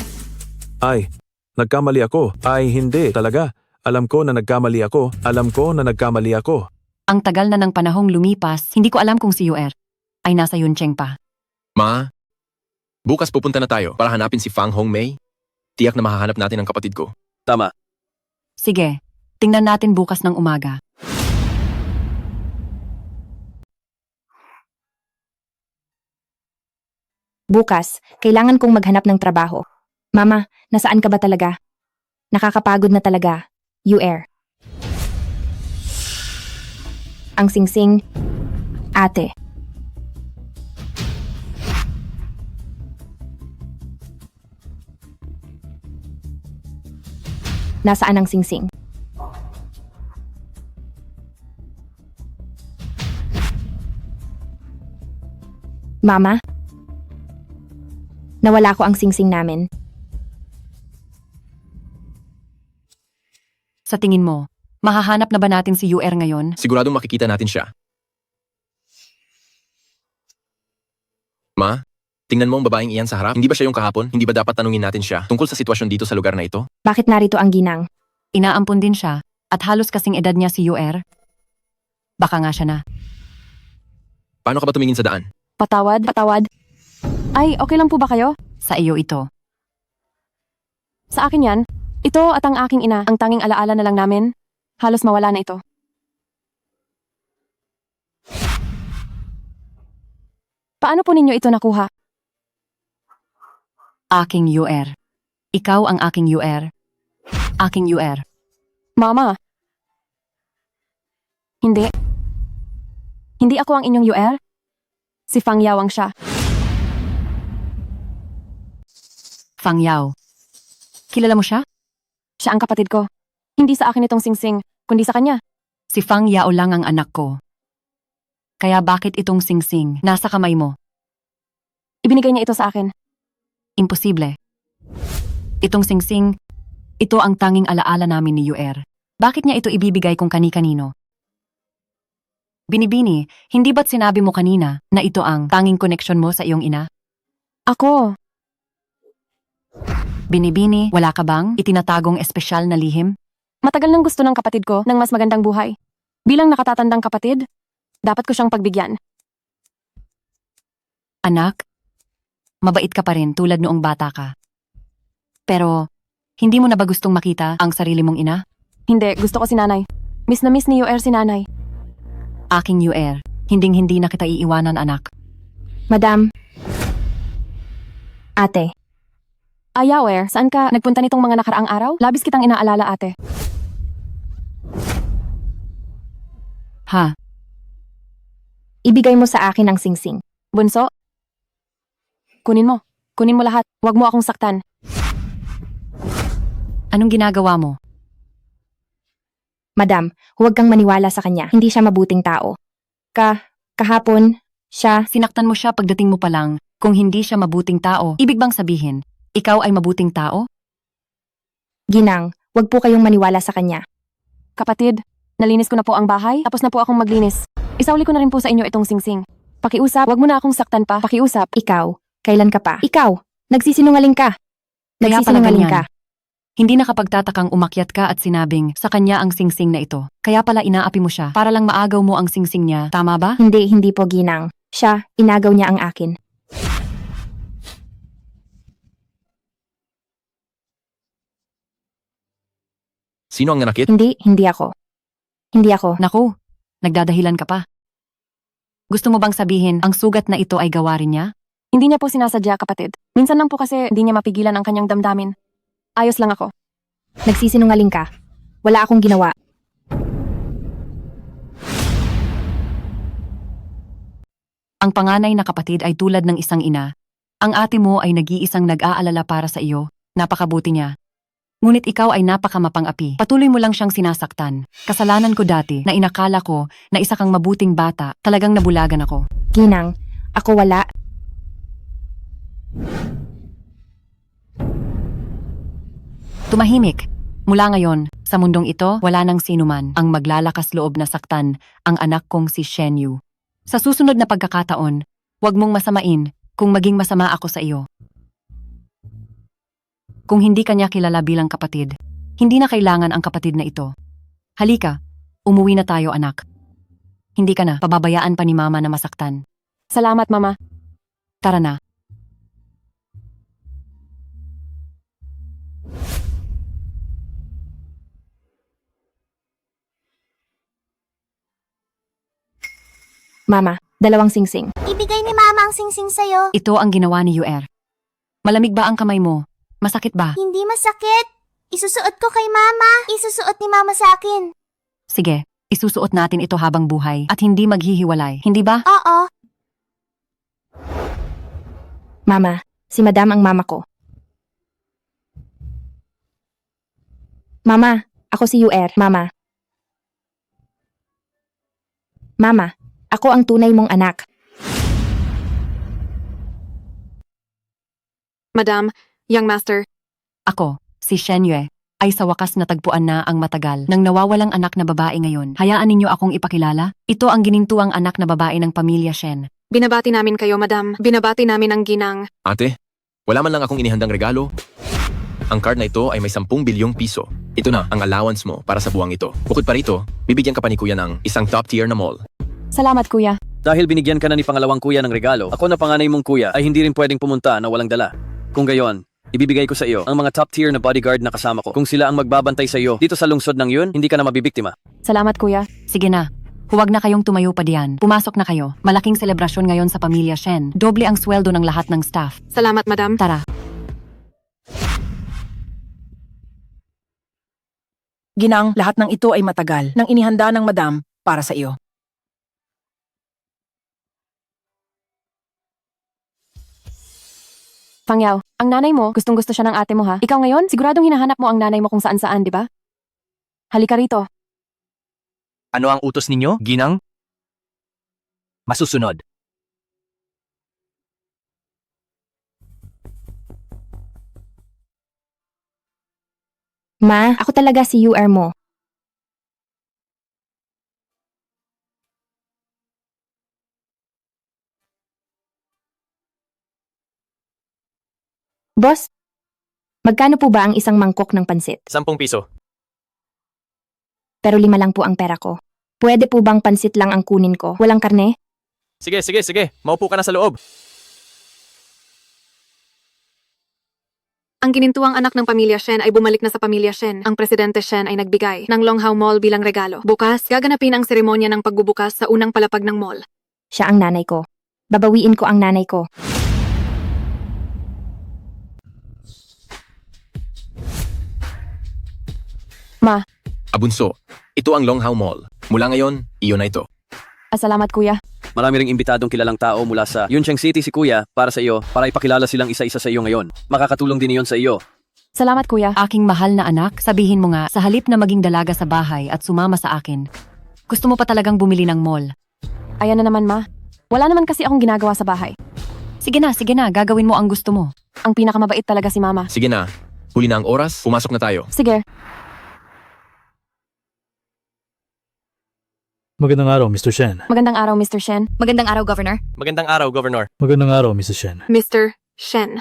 Ay, nagkamali ako. Ay, hindi talaga. Alam ko na nagkamali ako. Alam ko na nagkamali ako. Ang tagal na ng panahong lumipas, hindi ko alam kung si Yuer ay nasa Yuncheng pa. Ma, bukas pupunta na tayo para hanapin si Fang Hongmei. Tiyak na mahahanap natin ang kapatid ko. Tama. Sige, tingnan natin bukas ng umaga. Bukas, kailangan kong maghanap ng trabaho. Mama, nasaan ka ba talaga? Nakakapagod na talaga. Yuer. Ang singsing. Ate. Nasaan ang singsing? Mama? Nawala ko ang singsing namin. Sa tingin mo, mahahanap na ba natin si UR ngayon? Siguradong makikita natin siya. Ma, tingnan mo ang babaeng iyan sa harap. Hindi ba siya yung kahapon? Hindi ba dapat tanungin natin siya tungkol sa sitwasyon dito sa lugar na ito? Bakit narito ang ginang? Inaampon din siya at halos kasing edad niya si UR. Baka nga siya na. Paano ka ba tumingin sa daan? Patawad, patawad. Ay, okay lang po ba kayo? Sa iyo ito. Sa akin yan. Ito at ang aking ina, ang tanging alaala na lang namin. Halos mawala na ito. Paano po ninyo ito nakuha? Aking UR. Ikaw ang aking UR. Aking UR. Mama. Hindi. Hindi ako ang inyong UR. Si Fang Yao ang siya. Fang Yao. Kilala mo siya? Siya ang kapatid ko. Hindi sa akin itong singsing, kundi sa kanya. Si Fang Yao lang ang anak ko. Kaya bakit itong singsing nasa kamay mo? Ibinigay niya ito sa akin. Imposible. Itong singsing, ito ang tanging alaala namin ni UR. Bakit niya ito ibibigay kung kani-kanino? Binibini, hindi ba't sinabi mo kanina na ito ang tanging koneksyon mo sa iyong ina? Ako. Binibini, wala ka bang itinatagong espesyal na lihim? Matagal nang gusto ng kapatid ko ng mas magandang buhay. Bilang nakatatandang kapatid, dapat ko siyang pagbigyan. Anak, mabait ka pa rin tulad noong bata ka. Pero, hindi mo na ba gustong makita ang sarili mong ina? Hindi, gusto ko si nanay. Miss na miss ni UR si nanay. Aking UR, hinding-hindi na kita iiwanan, anak. Madam. Ate. Ayaw, saan ka nagpunta nitong mga nakaraang araw? Labis kitang inaalala, ate. Ha? Ibigay mo sa akin ang singsing. Bunso? Kunin mo. Kunin mo lahat. Huwag mo akong saktan. Anong ginagawa mo? Madam, huwag kang maniwala sa kanya. Hindi siya mabuting tao. Kahapon, siya... Sinaktan mo siya pagdating mo pa lang. Kung hindi siya mabuting tao, ibig bang sabihin, ikaw ay mabuting tao? Ginang, huwag po kayong maniwala sa kanya. Kapatid, nalinis ko na po ang bahay. Tapos na po akong maglinis. Isauli ko na rin po sa inyo itong singsing. Pakiusap, huwag mo na akong saktan pa. Pakiusap. Ikaw, kailan ka pa? Ikaw, nagsisinungaling ka. Kaya pala Nagsisinungaling ganyan. ka. Hindi nakapagtatakang umakyat ka at sinabing sa kanya ang singsing na ito. Kaya pala inaapi mo siya para lang maagaw mo ang singsing niya. Tama ba? Hindi po Ginang. Siya, inagaw niya ang akin. Sino ang nanakit? Hindi ako. Hindi ako. Naku, nagdadahilan ka pa. Gusto mo bang sabihin ang sugat na ito ay gawa rin niya? Hindi niya po sinasadya, kapatid. Minsan lang po kasi hindi niya mapigilan ang kanyang damdamin. Ayos lang ako. Nagsisinungaling ka. Wala akong ginawa. Ang panganay na kapatid ay tulad ng isang ina. Ang ate mo ay nag-iisang nag-aalala para sa iyo. Napakabuti niya. Ngunit ikaw ay napakamapang-api. Patuloy mo lang siyang sinasaktan. Kasalanan ko dati na inakala ko na isa kang mabuting bata. Talagang nabulagan ako. Ginang, ako wala. Tumahimik. Mula ngayon, sa mundong ito, wala nang sinuman ang maglalakas loob na saktan ang anak kong si Shen Yu. Sa susunod na pagkakataon, huwag mong masamain kung maging masama ako sa iyo. Kung hindi kanya kilala bilang kapatid, hindi na kailangan ang kapatid na ito. Halika, umuwi na tayo anak. Hindi ka na pababayaan pa ni mama na masaktan. Salamat, mama. Tara na. Mama, 2 singsing. Ibigay ni Mama ang singsing sa'yo. Ito ang ginawa ni UR. Malamig ba ang kamay mo? Masakit ba? Hindi masakit. Isusuot ko kay Mama. Isusuot ni Mama sa akin. Sige, isusuot natin ito habang buhay at hindi maghihiwalay, hindi ba? Oo. Mama, si Madam ang mama ko. Mama, ako si UR, Mama. Mama, ako ang tunay mong anak. Madam, young master, Ako, si Shen Yue, ay sa wakas natagpuan na ang matagal ng nawawalang anak na babae ngayon. Hayaan ninyo akong ipakilala. Ito ang ginintuang anak na babae ng pamilya Shen. binabati namin kayo, madam. Binabati namin ang ginang. Ate, wala man lang akong inihandang regalo. Ang card na ito ay may 10 bilyong piso. Ito na ang allowance mo para sa buwang ito. Bukod pa rito, bibigyan ka pa ni kuya ng isang top tier na mall. Salamat, kuya. Dahil binigyan ka na ni pangalawang kuya ng regalo, ako na panganay mong kuya ay hindi rin pwedeng pumunta na walang dala. Kung gayon, ibibigay ko sa iyo ang mga top tier na bodyguard na kasama ko. Kung sila ang magbabantay sa iyo dito sa lungsod ng yun, hindi ka na mabibiktima. Salamat, kuya. Sige na, huwag na kayong tumayo pa diyan. Pumasok na kayo. Malaking selebrasyon ngayon sa pamilya Shen. Doble ang sweldo ng lahat ng staff. Salamat, madam. Tara. Ginang, lahat ng ito ay matagal nang inihanda ng madam para sa iyo. Pangyaw, ang nanay mo, gustong-gusto siya ng ate mo ha. Ikaw ngayon, siguradong hinahanap mo ang nanay mo kung saan-saan, di ba? Halika rito. Ano ang utos ninyo, Ginang? Masusunod. Ma, ako talaga si UR mo. Boss, magkano po ba ang isang mangkok ng pansit? 10 piso. Pero 5 lang po ang pera ko. Pwede po bang pansit lang ang kunin ko? Walang karne? Sige. Maupo ka na sa loob. Ang ginintuang anak ng pamilya Shen ay bumalik na sa pamilya Shen. Ang presidente Shen ay nagbigay ng Longhao Mall bilang regalo. Bukas, gaganapin ang seremonya ng pagbubukas sa unang palapag ng mall. Siya ang nanay ko. Babawiin ko ang nanay ko. Ma, Abunso, ito ang Longhao Mall. Mula ngayon, iyon na ito. salamat, kuya. Marami ring imbitadong kilalang tao mula sa Yuncheng City si kuya para sa iyo, para ipakilala silang isa-isa sa iyo ngayon. Makakatulong din iyon sa iyo. Salamat, kuya. Aking mahal na anak, sabihin mo nga, sa halip na maging dalaga sa bahay at sumama sa akin, gusto mo pa talagang bumili ng mall. Ayan na naman, ma. Wala naman kasi akong ginagawa sa bahay. Sige na, gagawin mo ang gusto mo. Ang pinakamabait talaga si mama. Sige na, huli na ang oras, pumasok na tayo. Sige. Magandang araw, Mr. Shen. Magandang araw, Mr. Shen. Magandang araw, Governor. Magandang araw, Governor. Magandang araw, Mrs. Shen. Mr. Shen.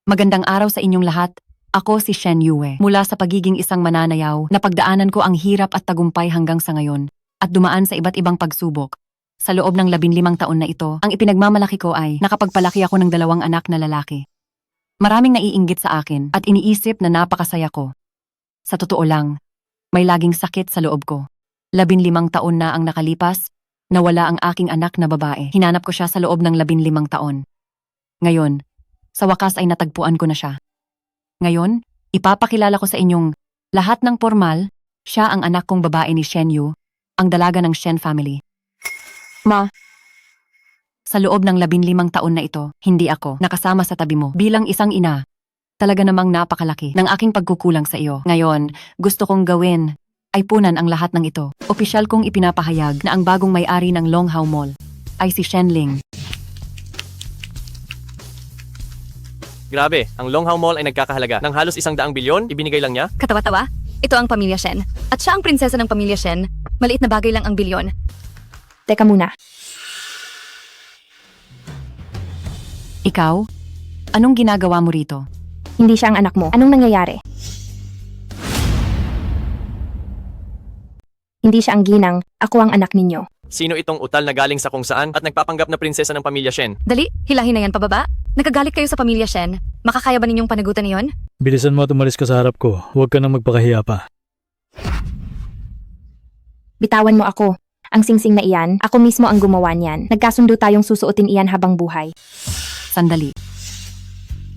Magandang araw sa inyong lahat. Ako si Shen Yue. Mula sa pagiging isang mananayaw, napagdaanan ko ang hirap at tagumpay hanggang sa ngayon, at dumaan sa iba't ibang pagsubok. Sa loob ng 15 taon na ito, ang ipinagmamalaki ko ay nakapagpalaki ako ng 2 anak na lalaki. Maraming naiinggit sa akin at iniisip na napakasaya ko. Sa totoo lang, may laging sakit sa loob ko. 15 taon na ang nakalipas, nawala ang aking anak na babae. Hinanap ko siya sa loob ng 15 taon. Ngayon, sa wakas ay natagpuan ko na siya. Ngayon, ipapakilala ko sa inyong lahat ng formal, siya ang anak kong babae ni Shen Yu, ang dalaga ng Shen family. Ma, sa loob ng 15 taon na ito, hindi ako nakasama sa tabi mo bilang isang ina. Talaga namang napakalaki ng aking pagkukulang sa iyo. Ngayon, gusto kong gawin ay punan ang lahat ng ito. Opisyal kong ipinapahayag na ang bagong may-ari ng Longhao Mall ay si Shen Ling. Grabe, ang Longhao Mall ay nagkakahalaga ng halos 100 bilyon, ibinigay lang niya? Katawa-tawa? Ito ang pamilya Shen. At siya ang prinsesa ng pamilya Shen. Maliit na bagay lang ang bilyon. Teka muna. Ikaw? Anong ginagawa mo rito? Hindi siya ang anak mo. Anong nangyayari? Hindi siya ang ginang. Ako ang anak ninyo. Sino itong utal na galing sa kung saan at nagpapanggap na prinsesa ng pamilya Shen? Dali, hilahin na yan pababa. Nagkagalit kayo sa pamilya Shen. Makakaya ba ninyong panagutan niyon? Bilisan mo at umalis ka sa harap ko. Huwag ka nang magpakahiya pa. Bitawan mo ako. Ang singsing na iyan, ako mismo ang gumawa niyan. Nagkasundo tayong susuotin iyan habang buhay. Sandali.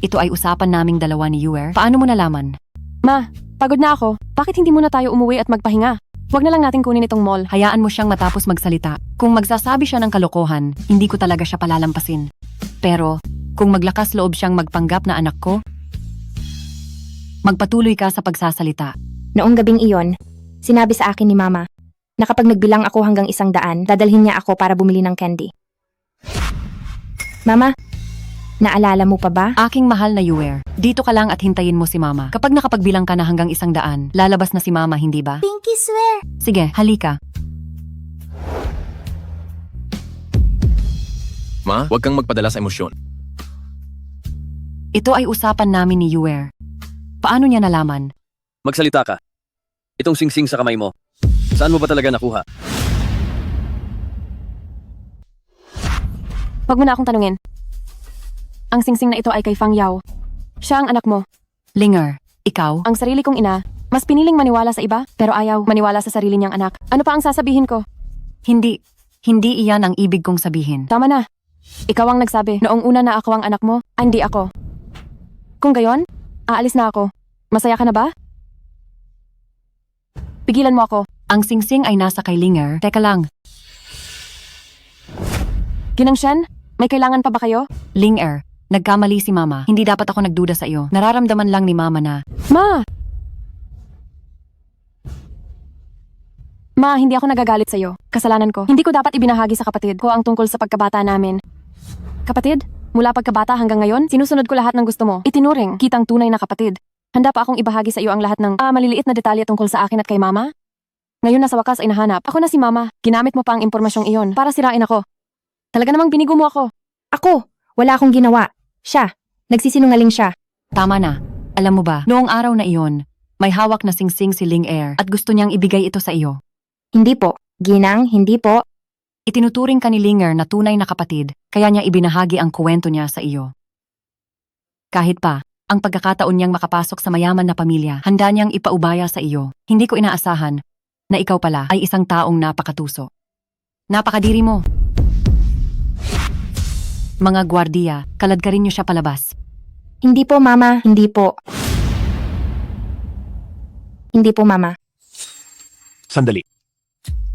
Ito ay usapan naming dalawa ni Yuer. Paano mo nalaman? Ma, pagod na ako. Bakit hindi muna tayo umuwi at magpahinga? Huwag na lang natin kunin itong mall. Hayaan mo siyang matapos magsalita. Kung magsasabi siya ng kalokohan, hindi ko talaga siya palalampasin. Pero, kung maglakas loob siyang magpanggap na anak ko, magpatuloy ka sa pagsasalita. Noong gabing iyon, sinabi sa akin ni Mama na kapag nagbilang ako hanggang 100, dadalhin niya ako para bumili ng candy. Mama, naalala mo pa ba? Aking mahal na Yuer, dito ka lang at hintayin mo si Mama. Kapag nakapagbilang ka na hanggang 100, lalabas na si Mama, hindi ba? Pinky swear. Sige, halika. Ma, huwag kang magpadala sa emosyon. Ito ay usapan namin ni Yuer. Paano niya nalaman? Magsalita ka. Itong singsing sa kamay mo. Saan mo ba talaga nakuha? Huwag mo na akong tanungin. Ang singsing na ito ay kay Fang Yao. Siya ang anak mo. Linger, ikaw? Ang sarili kong ina, mas piniling maniwala sa iba, pero ayaw maniwala sa sarili niyang anak. Ano pa ang sasabihin ko? Hindi iyan ang ibig kong sabihin. Tama na. Ikaw ang nagsabi, noong una na ako ang anak mo, hindi ako. Kung gayon, aalis na ako. Masaya ka na ba? Pigilan mo ako. Ang singsing ay nasa kay Linger. Teka lang. Ginang Shen, may kailangan pa ba kayo? Linger, nagkamali si Mama. Hindi dapat ako nagduda sa iyo. Nararamdaman lang ni Mama na... Ma, hindi ako nagagalit sa iyo. Kasalanan ko. Hindi ko dapat ibinahagi sa kapatid ko ang tungkol sa pagkabata namin. Kapatid, mula pagkabata hanggang ngayon, sinusunod ko lahat ng gusto mo. Itinuring, kitang tunay na kapatid. Handa pa akong ibahagi sa iyo ang lahat ng maliliit na detalye tungkol sa akin at kay Mama? Ngayon na sa wakas ay nahanap. Ako na si Mama. Ginamit mo pa ang impormasyong iyon para sirain ako. Talaga namang binigo mo ako. Ako? Wala akong ginawa. Siya. Nagsisinungaling siya. Tama na. Alam mo ba, noong araw na iyon, may hawak na singsing si Linger at gusto niyang ibigay ito sa iyo. Hindi po. Ginang, hindi po. Itinuturing ka ni Linger na tunay na kapatid, kaya niya ibinahagi ang kwento niya sa iyo. Kahit pa, ang pagkakataon niyang makapasok sa mayaman na pamilya, handa niyang ipaubaya sa iyo. Hindi ko inaasahan na ikaw pala ay isang taong napakatuso. Napakadiri mo. Mga gwardiya, kaladkarin niyo siya palabas. Hindi po, Mama. Hindi po. Hindi po, Mama. Sandali.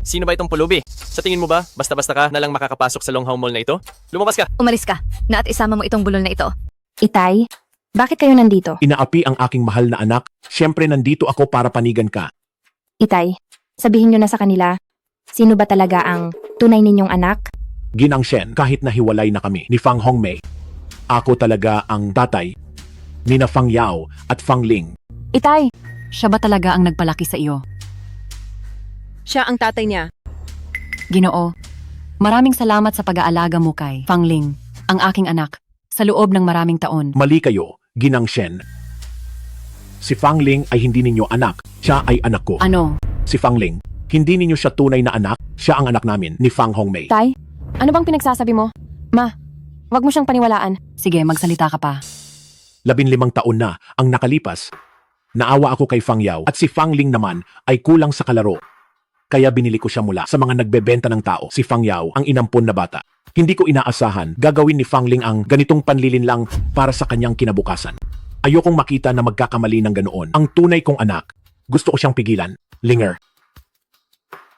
Sino ba itong pulubi? Sa tingin mo ba, basta-basta ka na lang makakapasok sa Longhao Mall na ito? Lumabas ka! Umalis ka, na at isama mo itong bulol na ito. Itay, bakit kayo nandito? Inaapi ang aking mahal na anak. Siyempre nandito ako para panigan ka. Itay, sabihin niyo na sa kanila, sino ba talaga ang tunay ninyong anak? Ginang Shen, kahit na hiwalay na kami ni Fang Hongmei, ako talaga ang tatay ni na Fang Yao at Fang Ling. Itay! Siya ba talaga ang nagpalaki sa iyo? Siya ang tatay niya. Ginoo, maraming salamat sa pag-aalaga mo kay Fang Ling, ang aking anak, sa loob ng maraming taon. Mali kayo, Ginang Shen. Si Fang Ling ay hindi ninyo anak, siya ay anak ko. Ano? Si Fang Ling, hindi ninyo siya tunay na anak, siya ang anak namin ni Fang Hongmei. Tay, ano bang pinagsasabi mo? Ma, wag mo siyang paniwalaan. Sige, magsalita ka pa. 15 taon na ang nakalipas. Naawa ako kay Fang Yao at si Fang Ling naman ay kulang sa kalaro. Kaya binili ko siya mula sa mga nagbebenta ng tao. Si Fang Yao ang inampon na bata. Hindi ko inaasahan gagawin ni Fang Ling ang ganitong panlilinlang para sa kanyang kinabukasan. Ayokong makita na magkakamali ng ganoon. Ang tunay kong anak, gusto ko siyang pigilan. Linger,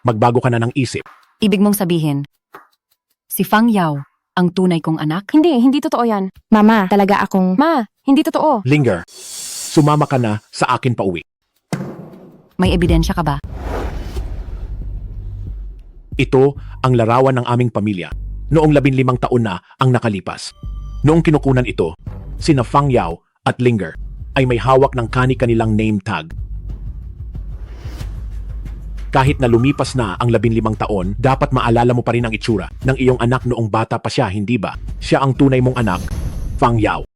magbago ka na ng isip. Ibig mong sabihin, si Fang Yao ang tunay kong anak? Hindi totoo yan. Mama, talaga akong... Ma, hindi totoo. Linger, sumama ka na sa akin pauwi. May ebidensya ka ba? Ito ang larawan ng aming pamilya. Noong 15 taon na ang nakalipas. Noong kinukunan ito, sina Fang Yao at Linger ay may hawak ng kani-kanilang name tag. Kahit na lumipas na ang 15 taon, dapat maalala mo pa rin ang itsura ng iyong anak noong bata pa siya, hindi ba? Siya ang tunay mong anak, Fang Yao.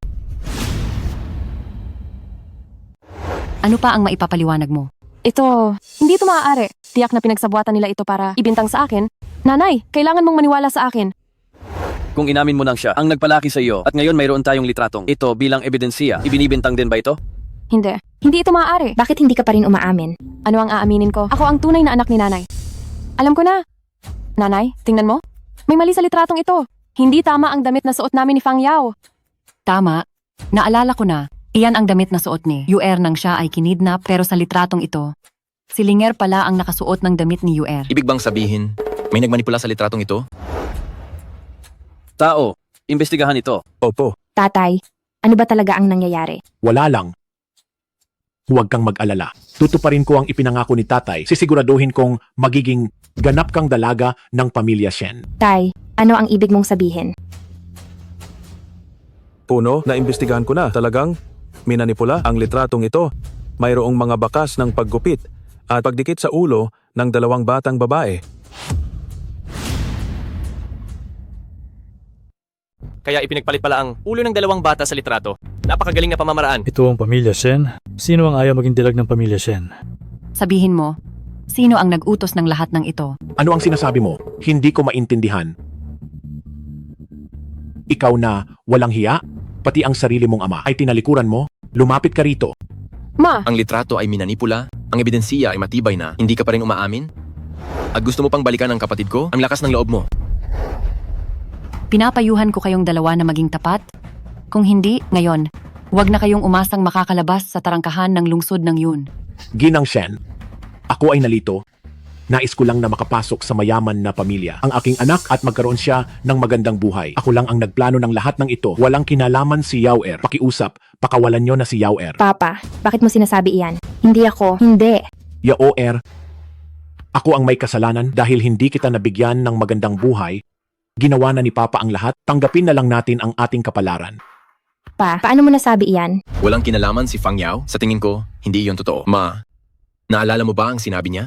Ano pa ang maipapaliwanag mo? Ito, hindi ito maaari. Tiyak na pinagsabuatan nila ito para ibintang sa akin. Nanay, kailangan mong maniwala sa akin. Kung inamin mo nang siya ang nagpalaki sa iyo at ngayon mayroon tayong litratong ito bilang ebidensiya, ibinibintang din ba ito? Hindi. Hindi ito maaari. Bakit hindi ka pa rin umaamin? Ano ang aaminin ko? Ako ang tunay na anak ni nanay. Alam ko na. Nanay, tingnan mo. May mali sa litratong ito. Hindi tama ang damit na suot namin ni Fang Yao. Tama. Naalala ko na. Iyan ang damit na suot ni Yuer nang siya ay kinidnap pero sa litratong ito, Si Linger pala ang nakasuot ng damit ni UR. Ibig bang sabihin, may nagmanipula sa litratong ito? Tao, imbestigahan ito. Opo, Tatay, ano ba talaga ang nangyayari? Wala lang. Huwag kang mag-alala. Tutuparin ko ang ipinangako ni tatay. Sisiguraduhin kong magiging ganap kang dalaga ng pamilya Shen. Tay, ano ang ibig mong sabihin? Puno, naimbestigahan ko na. Talagang minanipula ang litratong ito. Mayroong mga bakas ng paggupit at pagdikit sa ulo ng 2 batang babae. Kaya ipinagpalit pala ang ulo ng 2 bata sa litrato. Napakagaling na pamamaraan. Ito ang pamilya Shen. Sino ang ayaw maging dilag ng pamilya Shen? Sabihin mo, sino ang nag-utos ng lahat ng ito? Ano ang sinasabi mo? Hindi ko maintindihan. Ikaw na walang hiya, pati ang sarili mong ama ay tinalikuran mo, lumapit ka rito. Ma! Ang litrato ay minanipula, ang ebidensiya ay matibay na, hindi ka pa rin umaamin? At gusto mo pang balikan ang kapatid ko? Ang lakas ng loob mo. Pinapayuhan ko kayong dalawa na maging tapat? Kung hindi, ngayon, huwag na kayong umasang makakalabas sa tarangkahan ng lungsod ng yun. Ginang Shen, ako ay nalito. Nais ko lang na makapasok sa mayaman na pamilya. Ang aking anak at magkaroon siya ng magandang buhay. Ako lang ang nagplano ng lahat ng ito. Walang kinalaman si Yauer. Pakiusap, pakawalan nyo na si Yauer. Papa, bakit mo sinasabi iyan? Hindi ako. Hindi. Yauer, ako ang may kasalanan dahil hindi kita nabigyan ng magandang buhay. Ginawa na ni Papa ang lahat. Tanggapin na lang natin ang ating kapalaran. Pa, paano mo nasabi iyan? Walang kinalaman si Fang Yao? Sa tingin ko, hindi iyon totoo. Ma, naalala mo ba ang sinabi niya?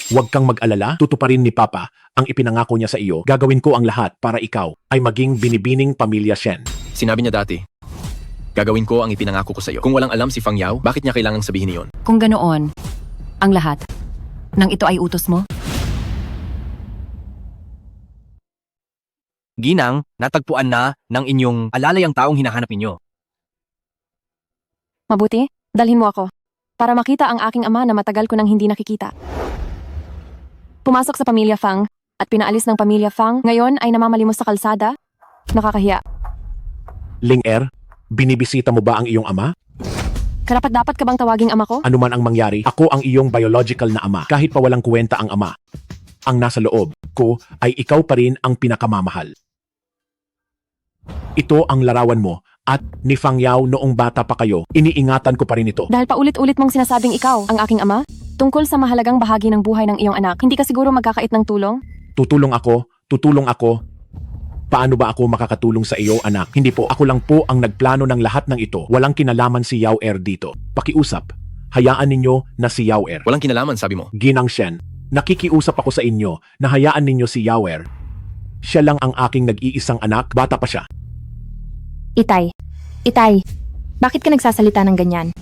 Huwag kang mag-alala, tutuparin ni Papa ang ipinangako niya sa iyo. Gagawin ko ang lahat para ikaw ay maging binibining pamilya Shen. Sinabi niya dati, gagawin ko ang ipinangako ko sa iyo. Kung walang alam si Fang Yao, bakit niya kailangang sabihin iyon? Kung ganoon, ang lahat ng ito ay utos mo? Ginang, natagpuan na ng inyong alalay ang taong hinahanap ninyo. Mabuti, dalhin mo ako. Para makita ang aking ama na matagal ko nang hindi nakikita. Pumasok sa pamilya Fang at pinaalis ng pamilya Fang, ngayon ay namamalimos sa kalsada? Nakakahiya. Ling-er, binibisita mo ba ang iyong ama? Karapat-dapat ka bang tawaging ama ko? Ano man ang mangyari, ako ang iyong biological na ama kahit pa walang kwenta ang ama. Ang nasa loob ko ay ikaw pa rin ang pinakamamahal. Ito ang larawan mo at ni Fang Yao noong bata pa kayo, iniingatan ko pa rin ito. Dahil paulit-ulit mong sinasabing ikaw ang aking ama? Tungkol sa mahalagang bahagi ng buhay ng iyong anak, hindi ka siguro magkakait ng tulong? Tutulong ako. Paano ba ako makakatulong sa iyo, anak? Hindi po, ako lang po ang nagplano ng lahat ng ito. Walang kinalaman si Yauer dito. Pakiusap, hayaan ninyo na si Yauer. Walang kinalaman, sabi mo. Ginang Shen, nakikiusap ako sa inyo na hayaan ninyo si Yauer. Siya lang ang aking nag-iisang anak, bata pa siya. Itay, bakit ka nagsasalita ng ganyan?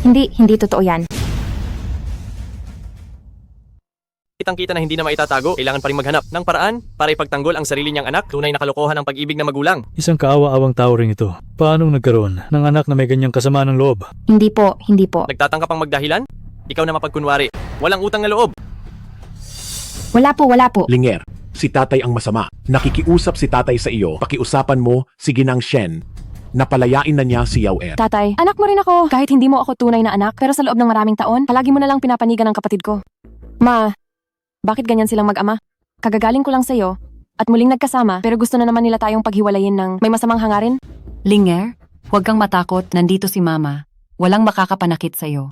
Hindi totoo yan. Kitang-kita na hindi na maitatago, kailangan pa rin maghanap ng paraan para ipagtanggol ang sarili niyang anak. Tunay na kalokohan ang pag-ibig ng magulang. Isang kaawa-awang tao rin ito. Paano nagkaroon ng anak na may ganyang kasamaan ng loob? Hindi po. Nagtatangka pang magdahilan? Ikaw na mapagkunwari. Walang utang na loob. Wala po. Linger, si tatay ang masama. Nakikiusap si tatay sa iyo. Pakiusapan mo si Ginang Shen na palayain na niya si Yauer. Tatay, anak mo rin ako. Kahit hindi mo ako tunay na anak, pero sa loob ng maraming taon, palagi mo na lang pinapanigan ang kapatid ko. Ma, bakit ganyan silang mag-ama? Kagagaling ko lang sa iyo at muling nagkasama pero gusto na naman nila tayong paghiwalayin ng may masamang hangarin? Linger, huwag kang matakot, nandito si Mama. Walang makakapanakit sa iyo.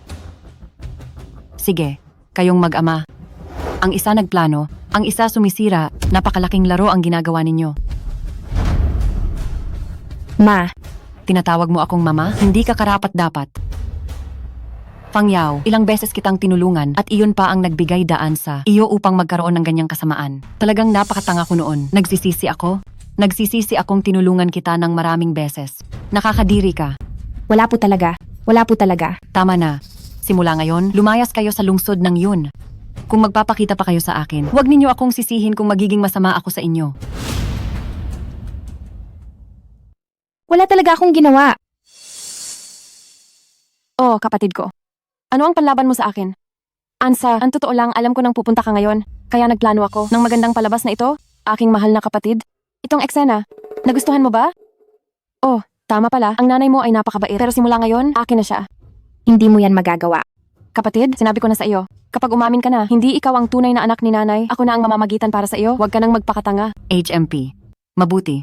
Sige, kayong mag-ama. Ang isa nagplano, ang isa sumisira, napakalaking laro ang ginagawa ninyo. Ma, tinatawag mo akong mama? Hindi ka karapat-dapat. Fang Yao, ilang beses kitang tinulungan at iyon pa ang nagbigay daan sa iyo upang magkaroon ng ganyang kasamaan. Talagang napakatanga ko noon. Nagsisisi akong tinulungan kita ng maraming beses. Nakakadiri ka. Wala po talaga. Tama na. Simula ngayon, lumayas kayo sa lungsod ng yun. Kung magpapakita pa kayo sa akin, huwag ninyo akong sisihin kung magiging masama ako sa inyo. Wala talaga akong ginawa. Oh, kapatid ko. Ano ang panlaban mo sa akin? Ansa, ang totoo lang, alam ko nang pupunta ka ngayon. Kaya nagplano ako ng magandang palabas na ito, aking mahal na kapatid. Itong eksena, nagustuhan mo ba? Oh, tama pala, ang nanay mo ay napakabait. Pero simula ngayon, akin na siya. Hindi mo yan magagawa. Kapatid, sinabi ko na sa iyo, Kapag umamin ka na, hindi ikaw ang tunay na anak ni nanay, ako na ang mamamagitan para sa iyo, huwag ka nang magpakatanga. HMP. Mabuti.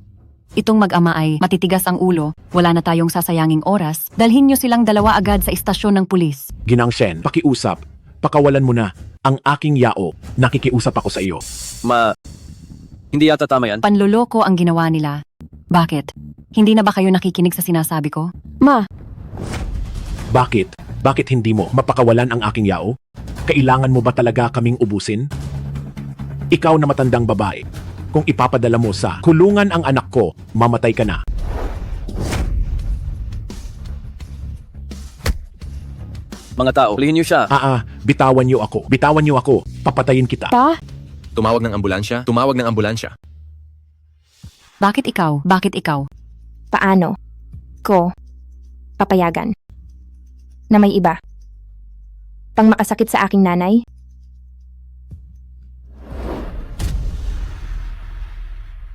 Itong mag-ama ay matitigas ang ulo, wala na tayong sasayanging oras, dalhin nyo silang dalawa agad sa istasyon ng pulis. Ginang Shen, pakiusap. Pakawalan mo na ang aking yao. Nakikiusap ako sa iyo. Hindi yata tama yan. Panloloko ang ginawa nila. Bakit? Hindi na ba kayo nakikinig sa sinasabi ko? Ma, Bakit? Bakit hindi mo mapakawalan ang aking yao? Kailangan mo ba talaga kaming ubusin? Ikaw na matandang babae, kung ipapadala mo sa kulungan ang anak ko, mamatay ka na. Mga tao, hulihin niyo siya. Bitawan niyo ako. Bitawan niyo ako. Papatayin kita. Pa? Tumawag ng ambulansya? Tumawag ng ambulansya. Bakit ikaw? Bakit ikaw? Paano ko papayagan na may iba pang makasakit sa aking nanay?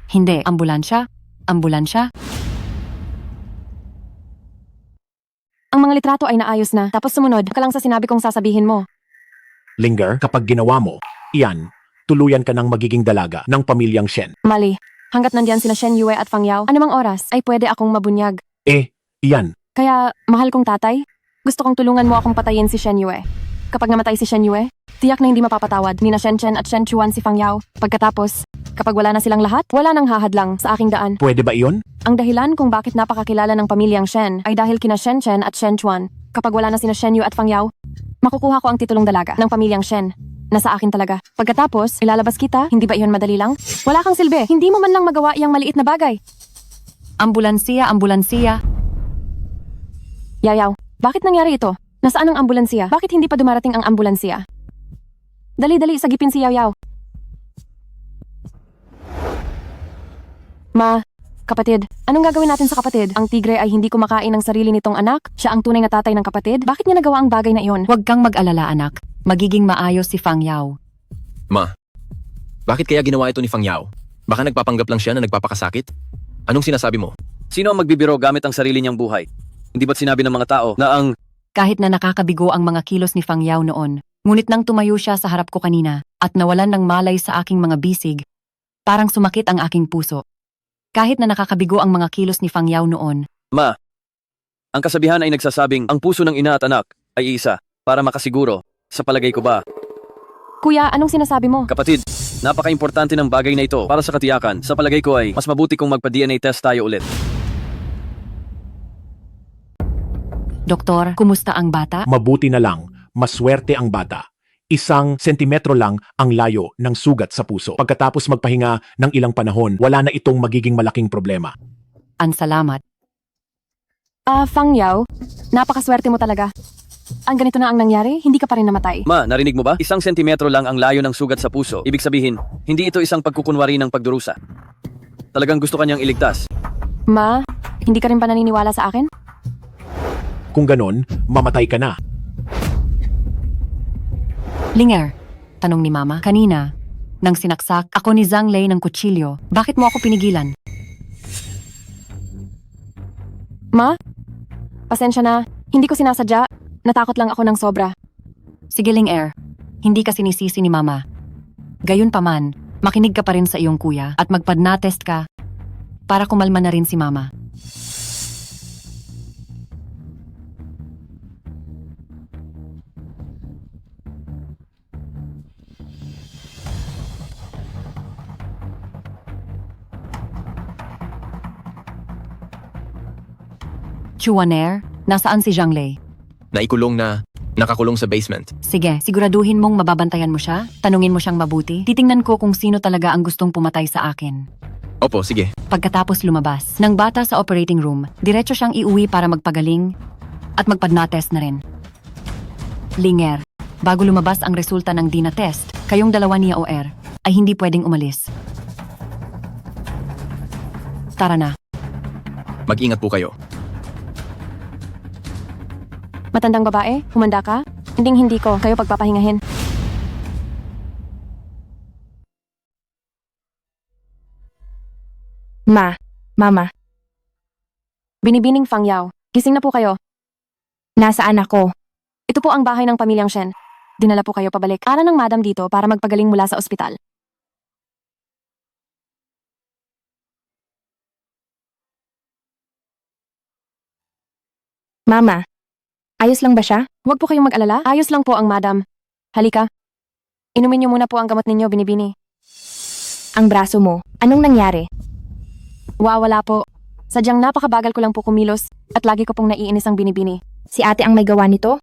Hindi. Ambulansya? Ambulansya? ang mga litrato ay naayos na, tapos sumunod ka lang sa sinabi kong sasabihin mo. Linger, kapag ginawa mo, iyan, tuluyan ka ng magiging dalaga ng pamilyang Shen. Mali. Hanggat nandiyan sina Shen Yue at Fang Yao, anumang oras ay pwede akong mabunyag. Iyan. Kaya, mahal kong tatay, gusto kong tulungan mo akong patayin si Shen Yue. Kapag namatay si Shen Yue, tiyak na hindi mapapatawad ni na Shen Chen at Shen Chuan si Fang Yao. Pagkatapos, kapag wala na silang lahat, wala nang hahadlang sa aking daan. Pwede ba iyon? Ang dahilan kung bakit napakakilala ng pamilyang Shen ay dahil kina Shen Chen at Shen Chuan. Kapag wala na sina Shen Yu at Fang Yao, makukuha ko ang titulong dalaga ng pamilyang Shen. Nasa akin talaga. Pagkatapos, ilalabas kita, hindi ba iyon madali lang? Wala kang silbi, hindi mo man lang magawa iyang maliit na bagay. Ambulansiya, ambulansiya. Yayaw, bakit nangyari ito? Nasaan ang ambulansiya? Bakit hindi pa dumarating ang ambulansiya? Dali-dali, sagipin si Yaw. Ma, kapatid, anong gagawin natin sa kapatid? Ang tigre ay hindi kumakain ng sarili nitong anak? Siya ang tunay na tatay ng kapatid? Bakit niya nagawa ang bagay na iyon? Huwag kang mag-alala, anak. Magiging maayos si Fang Yao. Ma, bakit kaya ginawa ito ni Fang Yao? Baka nagpapanggap lang siya na nagpapakasakit? Anong sinasabi mo? Sino ang magbibiro gamit ang sarili niyang buhay? Hindi ba't sinabi ng mga tao na ang... Kahit na nakakabigo ang mga kilos ni Fang Yao noon, ngunit nang tumayo siya sa harap ko kanina at nawalan ng malay sa aking mga bisig, parang sumakit ang aking puso. Kahit na nakakabigo ang mga kilos ni Fang Yao noon. Ma, ang kasabihan ay nagsasabing ang puso ng ina at anak ay isa para makasiguro. Sa palagay ko ba? Kuya, anong sinasabi mo? Kapatid, napaka-importante ng bagay na ito para sa katiyakan. Sa palagay ko ay mas mabuti kung magpa-DNA test tayo ulit. Doktor, kumusta ang bata? Mabuti na lang, maswerte ang bata. 1 sentimetro lang ang layo ng sugat sa puso. Pagkatapos magpahinga ng ilang panahon, wala na itong magiging malaking problema. Ang salamat. Fang Yao, napakaswerte mo talaga. Ang ganito na ang nangyari, hindi ka pa rin namatay. Ma, narinig mo ba? 1 sentimetro lang ang layo ng sugat sa puso. Ibig sabihin, hindi ito isang pagkukunwari ng pagdurusa. Talagang gusto kanyang iligtas. Ma, hindi ka rin ba naniniwala sa akin? Kung ganon, mamatay ka na. Linger, tanong ni Mama, kanina, nang sinaksak ako ni Zhang Lei ng kutsilyo, bakit mo ako pinigilan? Ma, pasensya na, hindi ko sinasadya, natakot lang ako ng sobra. Sige Linger, hindi ka sinisisi ni Mama. Gayunpaman, makinig ka pa rin sa iyong kuya at magpa-test ka para kumalma na rin si Mama. Chuaner, nasaan si Zhang Lei? Naikulong na, nakakulong sa basement. Sige, siguraduhin mong mababantayan mo siya, tanungin mo siyang mabuti, titingnan ko kung sino talaga ang gustong pumatay sa akin. Opo, sige. Pagkatapos lumabas ng bata sa operating room, diretso siyang iuwi para magpagaling at magpa-test na rin. Linger, bago lumabas ang resulta ng DNA test, kayong dalawa ni OR ay hindi pwedeng umalis. Tara na. Mag-ingat po kayo. Matandang babae, humanda ka? Hindi ko, kayo pagpapahingahin. Mama, Binibining Fang Yao, gising na po kayo. nasaan ako? Ito po ang bahay ng pamilyang Shen. Dinala po kayo pabalik. Ara ng madam dito para magpagaling mula sa ospital. Mama, ayos lang ba siya? Huwag po kayong mag-alala. Ayos lang po ang madam. Halika. Inumin niyo muna po ang gamot ninyo, Binibini. Ang braso mo, anong nangyari? Wala po. Sadyang napakabagal ko lang po kumilos at lagi ko pong naiinis ang Binibini. Si ate ang may gawa nito?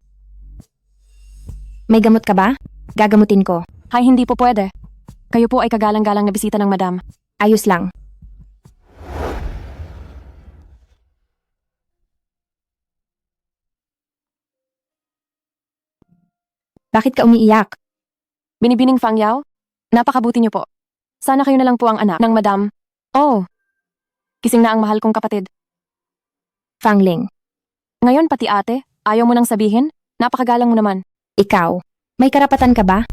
May gamot ka ba? Gagamutin ko. Hay, hindi po pwede. Kayo po ay kagalang-galang na bisita ng madam. Ayos lang. Bakit ka umiiyak? Binibining Fang Yao, napakabuti niyo po. Sana kayo na lang po ang anak ng madam. Oh, kising na ang mahal kong kapatid. Fang Ling, Ngayon pati ate, ayaw mo nang sabihin? Napakagalang mo naman. ikaw, may karapatan ka ba?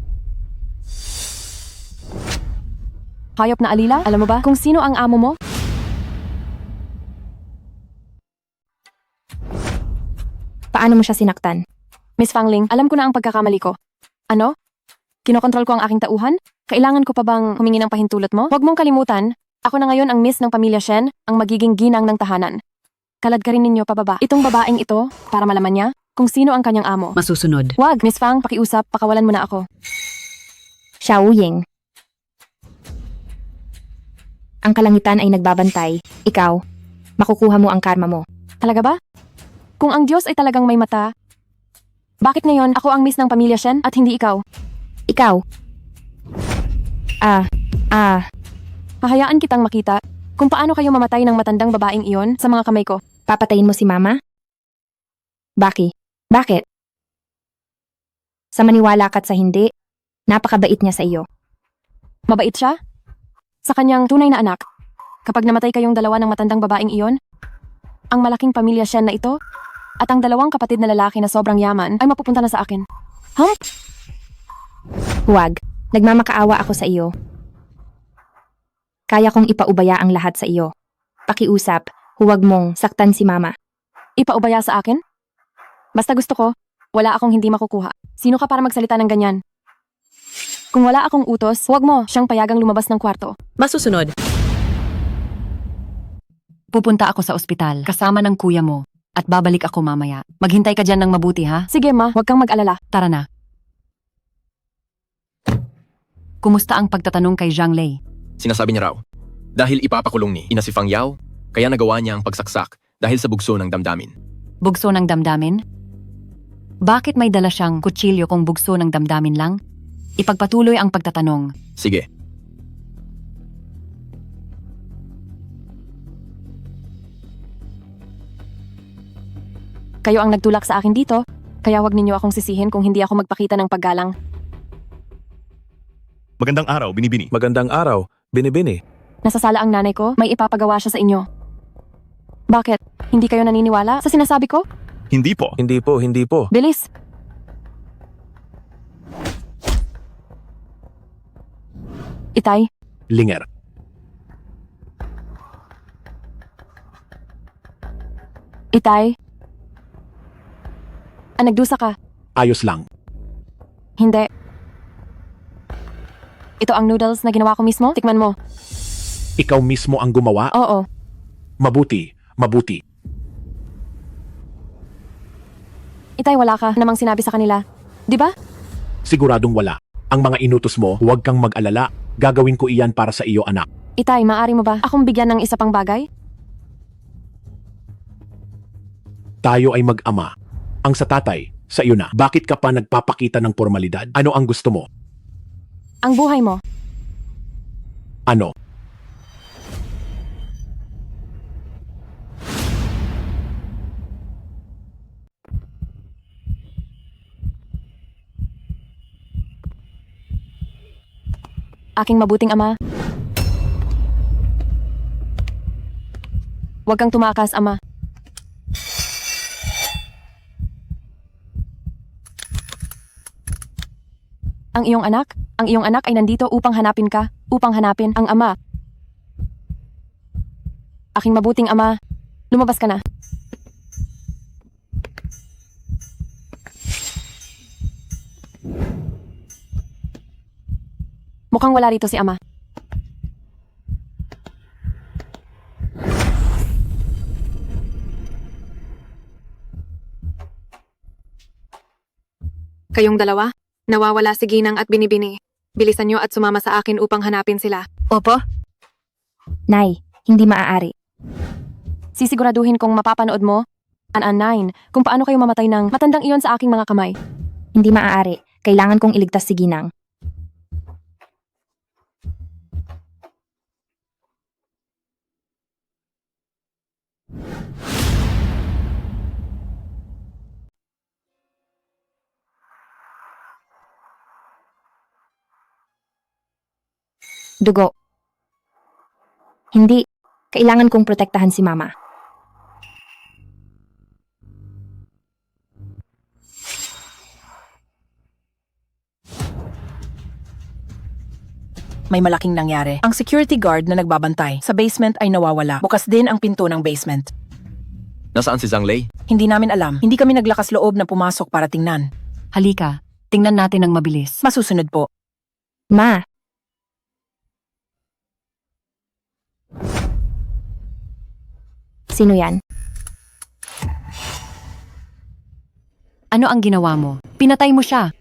Hayop na alila, alam mo ba kung sino ang amo mo? Paano mo siya sinaktan? Miss Fang Ling, alam ko na ang pagkakamali ko. Ano? Kinokontrol ko ang aking tauhan? Kailangan ko pa bang humingi ng pahintulot mo? Huwag mong kalimutan, ako na ngayon ang miss ng pamilya Shen, ang magiging ginang ng tahanan. Kalad ka rin ninyo pababa. Itong babaeng ito, para malaman niya, kung sino ang kanyang amo. Masusunod. Wag, Miss Fang, pakiusap, pakawalan mo na ako. Xiao Ying. Ang kalangitan ay nagbabantay. Ikaw, makukuha mo ang karma mo. Talaga ba? Kung ang Diyos ay talagang may mata, bakit ngayon ako ang miss ng pamilya Shen at hindi ikaw? Ikaw. Hahayaan kitang makita kung paano kayo mamatay ng matandang babaeng iyon sa mga kamay ko. Papatayin mo si Mama? Baki? Bakit? Sa maniwala ka't sa hindi, napakabait niya sa iyo. Mabait siya? Sa kanyang tunay na anak. Kapag namatay kayong dalawa ng matandang babaeng iyon, ang malaking pamilya Shen na ito at ang dalawang kapatid na lalaki na sobrang yaman ay mapupunta na sa akin. Huwag, nagmamakaawa ako sa iyo. Kaya kong ipaubaya ang lahat sa iyo. Pakiusap, huwag mong saktan si Mama. Ipaubaya sa akin? Basta gusto ko, wala akong hindi makukuha. Sino ka para magsalita ng ganyan? Kung wala akong utos, huwag mo siyang payagang lumabas ng kwarto. Masusunod. Pupunta ako sa ospital kasama ng kuya mo at babalik ako mamaya. Maghintay ka dyan ng mabuti ha? Sige ma, huwag kang mag-alala. Tara na. Kumusta ang pagtatanong kay Zhang Lei? Sinasabi niya raw, dahil ipapakulong ni ina si Fang Yao, kaya nagawa niya ang pagsaksak dahil sa bugso ng damdamin. Bugso ng damdamin? Bakit may dala siyang kutsilyo kung bugso ng damdamin lang? Ipagpatuloy ang pagtatanong. Sige. Kayo ang nagtulak sa akin dito, kaya huwag ninyo akong sisihin kung hindi ako magpakita ng paggalang. Magandang araw, Binibini. Magandang araw, Binibini. Nasasala ang nanay ko, may ipapagawa siya sa inyo. Bakit? Hindi kayo naniniwala sa sinasabi ko? Hindi po. Hindi po, hindi po. Bilis! Itay, Linger. Itay. Nagdusa ka. Ayos lang. Hindi. Ito ang noodles na ginawa ko mismo. Tikman mo. Ikaw mismo ang gumawa? Oo. Mabuti, mabuti. Itay, wala ka namang sinabi sa kanila. Di ba? Siguradong wala. Ang mga inutos mo, huwag kang mag-alala. Gagawin ko iyan para sa iyo, anak. Itay, maaari mo ba akong bigyan ng isa pang bagay? Tayo ay mag-ama. Ang sa tatay, sa iyo na. Bakit ka pa nagpapakita ng formalidad? Ano ang gusto mo? Ang buhay mo. Ano? Aking mabuting ama. Huwag kang tumakas, ama. Ang iyong anak ay nandito upang hanapin ka, upang hanapin ang ama. Aking mabuting ama, lumabas ka na. Mukhang wala rito si Ama. Kayong dalawa, nawawala si Ginang at Binibini. Bilisan nyo at sumama sa akin upang hanapin sila. Opo. Nay, hindi maaari. Sisiguraduhin kong mapapanood mo, an-9, kung paano kayo mamatay ng matandang iyon sa aking mga kamay. Hindi maaari. Kailangan kong iligtas si Ginang. Dugo. Hindi. Kailangan kong protektahan si Mama. May malaking nangyari. Ang security guard na nagbabantay sa basement ay nawawala. Bukas din ang pinto ng basement. Nasaan si Zhang Lei? Hindi namin alam. Hindi kami naglakas loob na pumasok para tingnan. Halika, tingnan natin ng mabilis. Masusunod po. Ma. Sino yan? Ano ang ginawa mo? Pinatay mo siya.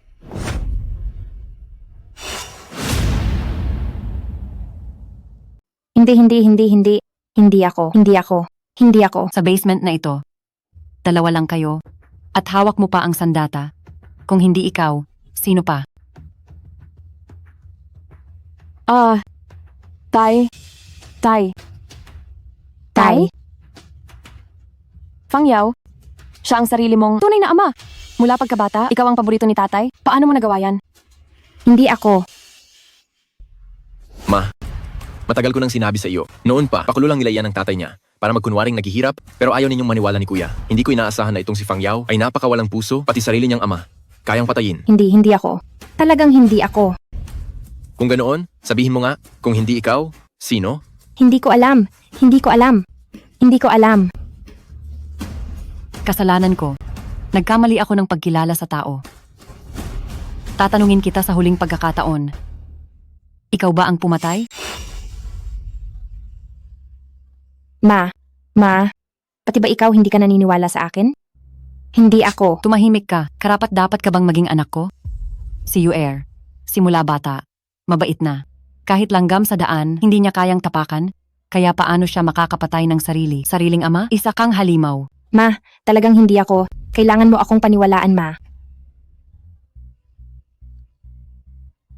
Hindi. Hindi ako. Sa basement na ito, dalawa lang kayo, at hawak mo pa ang sandata. Kung hindi ikaw, sino pa? Tay? Fang Yao, siya ang sarili mong tunay na ama. Mula pagkabata, ikaw ang paborito ni tatay. Paano mo nagawa yan? Hindi ako. Ma, matagal ko nang sinabi sa iyo. Noon pa, pakulo lang nila yan ng tatay niya para magkunwaring naghihirap, pero ayaw ninyong maniwala ni kuya. Hindi ko inaasahan na itong si Fang Yao ay napakawalang puso, pati sarili niyang ama. Kayang patayin. Hindi ako. Talagang hindi ako. Kung ganoon, sabihin mo nga, kung hindi ikaw, sino? Hindi ko alam. Kasalanan ko. Nagkamali ako ng pagkilala sa tao. Tatanungin kita sa huling pagkakataon. Ikaw ba ang pumatay? Ma, pati ba ikaw hindi ka naniniwala sa akin? Hindi ako. Tumahimik ka. Karapat dapat ka bang maging anak ko? Si Yuer, simula bata, mabait na. Kahit langgam sa daan, hindi niya kayang tapakan. Kaya paano siya makakapatay ng sariling ama? Isa kang halimaw. Ma, talagang hindi ako. Kailangan mo akong paniwalaan, Ma.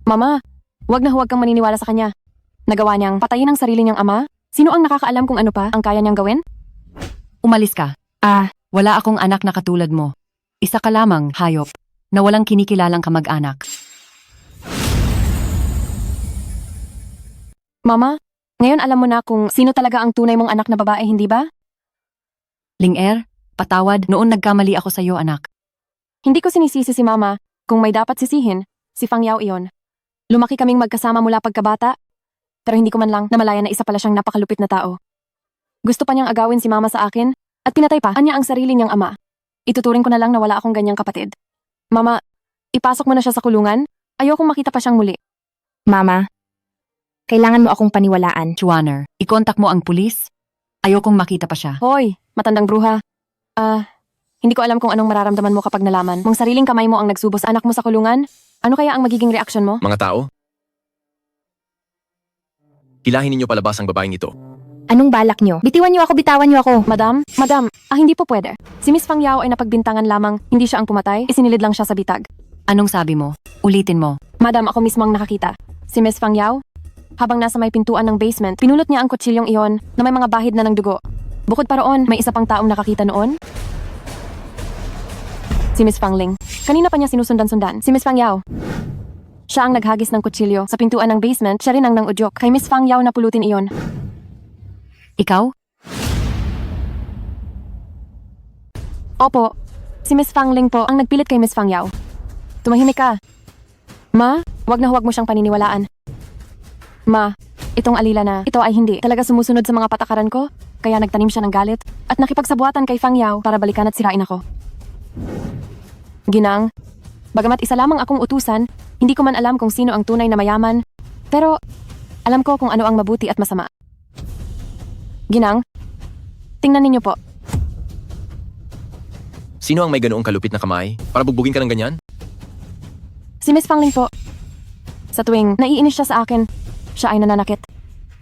Mama, huwag kang maniniwala sa kanya. Nagawa niyang patayin ang sarili niyang ama? Sino ang nakakaalam kung ano pa ang kaya niyang gawin? Umalis ka. Wala akong anak na katulad mo. Isa ka lamang, hayop, na walang kinikilalang kamag-anak. Mama, ngayon alam mo na kung sino talaga ang tunay mong anak na babae, hindi ba? Ling-er, patawad, noon nagkamali ako sa iyo, anak. Hindi ko sinisisi si Mama. Kung may dapat sisihin, si Fang Yao iyon. Lumaki kaming magkasama mula pagkabata, pero hindi ko man lang namalayan na isa pala siyang napakalupit na tao. Gusto pa niyang agawin si Mama sa akin at pinatay pa niya ang sarili niyang ama. Ituturing ko na lang na wala akong ganyang kapatid. Mama, ipasok mo na siya sa kulungan. Ayokong makita pa siyang muli. Mama, kailangan mo akong paniwalaan. Chuaner, ikontak mo ang pulis? Ayokong makita pa siya. Hoy, matandang bruha. Hindi ko alam kung anong mararamdaman mo kapag nalaman mong sariling kamay mo ang nagsubo sa anak mo sa kulungan. Ano kaya ang magiging reaksyon mo? Mga tao? Hilahin ninyo palabas ang babaeng ito. Anong balak niyo? Bitawan niyo ako. Madam, hindi po pwede. Si Miss Fang Yao ay napagbintangan lamang, hindi siya ang pumatay, isinilid lang siya sa bitag. Anong sabi mo? Ulitin mo. Madam, ako mismo ang nakakita. Si Miss Fang Yao, habang nasa may pintuan ng basement, pinulot niya ang kutsilyong iyon na may mga bahid na ng dugo. Bukod pa roon, may isa pang taong nakakita noon. Si Miss Fang Ling. Kanina pa niya sinusundan-sundan. Si Miss Fang Yao. Siya ang naghagis ng kutsilyo sa pintuan ng basement, siya rin ang nang-udyok. Kay Miss Fang Yao na pulutin iyon. Ikaw? Opo. Si Miss Fang Ling po ang nagpilit kay Miss Fang Yao. Tumahimik ka. Ma, huwag mo siyang paniniwalaan. Ma, itong alila na ito ay hindi talaga sumusunod sa mga patakaran ko, kaya nagtanim siya ng galit at nakipagsabuatan kay Fang Yao para balikan at sirain ako. Ginang, bagamat isa lamang akong utusan, hindi ko man alam kung sino ang tunay na mayaman Pero, alam ko kung ano ang mabuti at masama. Ginang, tingnan ninyo po. Sino ang may ganoong kalupit na kamay? Para bugbugin ka ng ganyan? Si Miss Fangling po. Sa tuwing naiinis siya sa akin, siya ay nananakit.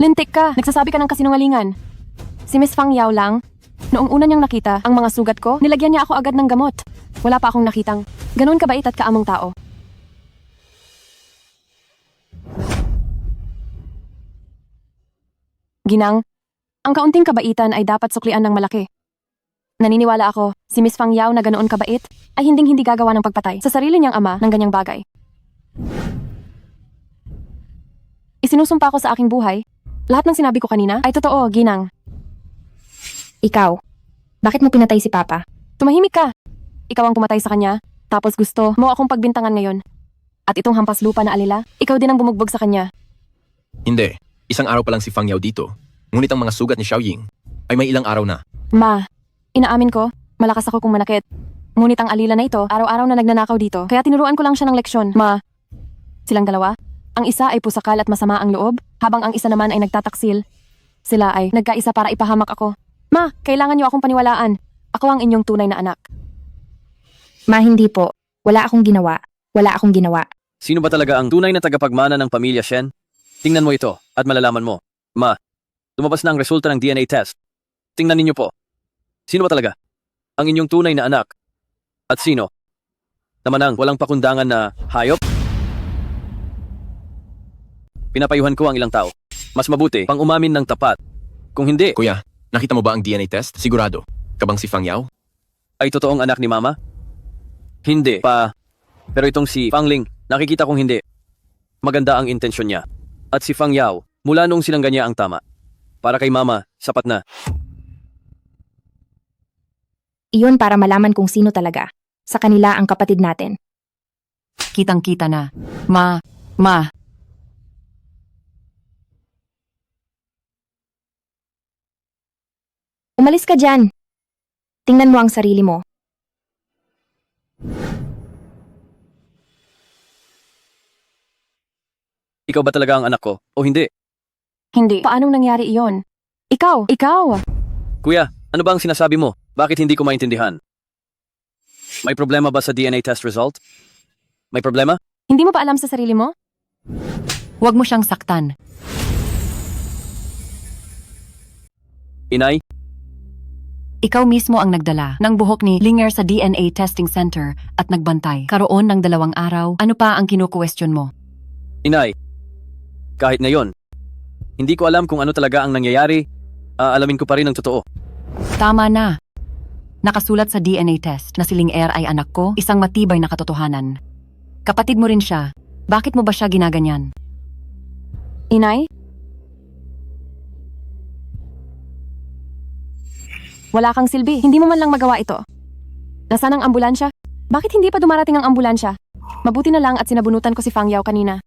Lintik ka, nagsasabi ka ng kasinungalingan. Si Miss Fang Yao lang, noong una niyang nakita ang mga sugat ko, nilagyan niya ako agad ng gamot. Wala pa akong nakitang ganoon kabait at kaamong tao. Ginang, ang kaunting kabaitan ay dapat suklian ng malaki. Naniniwala ako, si Miss Fang Yao na ganoon kabait ay hinding-hindi gagawa ng pagpatay sa sarili niyang ama ng ganyang bagay. Isinusumpa ko sa aking buhay. Lahat ng sinabi ko kanina ay totoo, Ginang. Ikaw, bakit mo pinatay si Papa? Tumahimik ka. Ikaw ang pumatay sa kanya, tapos gusto mo akong pagbintangan ngayon. At itong hampas lupa na alila, ikaw din ang bumugbog sa kanya. Hindi. Isang araw pa lang si Fang Yao dito. Ngunit ang mga sugat ni Xiaoying ay may ilang araw na. Ma, inaamin ko, malakas ako kung manakit. Ngunit ang alila na ito, araw-araw na nagnanakaw dito, kaya tinuruan ko lang siya ng leksyon. Ma, silang dalawa, ang isa ay pusakal at masama ang loob, habang ang isa naman ay nagtataksil. Sila ay nagkaisa para ipahamak ako. Ma, kailangan niyo akong paniwalaan. Ako ang inyong tunay na anak. Ma, hindi po. Wala akong ginawa. Wala akong ginawa. Sino ba talaga ang tunay na tagapagmana ng pamilya Shen? Tingnan mo ito at malalaman mo. Ma, lumabas na ang resulta ng DNA test. Tingnan ninyo po. Sino ba talaga ang inyong tunay na anak? At sino naman ang walang pakundangan na hayop? Pinapayuhan ko ang ilang tao. Mas mabuti pang umamin ng tapat. Kung hindi, Kuya, nakita mo ba ang DNA test? Sigurado. Kabang si Fang Yao? ay totoong anak ni Mama? Hindi pa. Pero itong si Fangling, nakikita kong hindi. Maganda ang intensyon niya. At si Fang Yao, mula noong sinangga niya ang tama. Para kay Mama, sapat na. Iyon para malaman kung sino talaga. Sa kanila ang kapatid natin. Kitang-kita na. Ma. Umalis ka dyan. Tingnan mo ang sarili mo. Ikaw ba talaga ang anak ko o hindi? Hindi. Paanong nangyari iyon? Ikaw! Kuya, ano ba ang sinasabi mo? Bakit hindi ko maintindihan? May problema ba sa DNA test result? May problema? Hindi mo pa alam sa sarili mo? Huwag mo siyang saktan. Inay, Ikaw mismo ang nagdala ng buhok ni Linger sa DNA testing center at nagbantay. Karoon ng 2 araw, ano pa ang kinukuwestiyon mo? Inay, kahit ngayon, hindi ko alam kung ano talaga ang nangyayari, alamin ko pa rin ang totoo. Tama na. Nakasulat sa DNA test na si Linger ay anak ko, isang matibay na katotohanan. Kapatid mo rin siya. Bakit mo ba siya ginaganyan? Inay? Wala kang silbi. Hindi mo man lang magawa ito. Nasaan ang ambulansya? Bakit hindi pa dumarating ang ambulansya? Mabuti na lang at sinabunutan ko si Fang Yao kanina.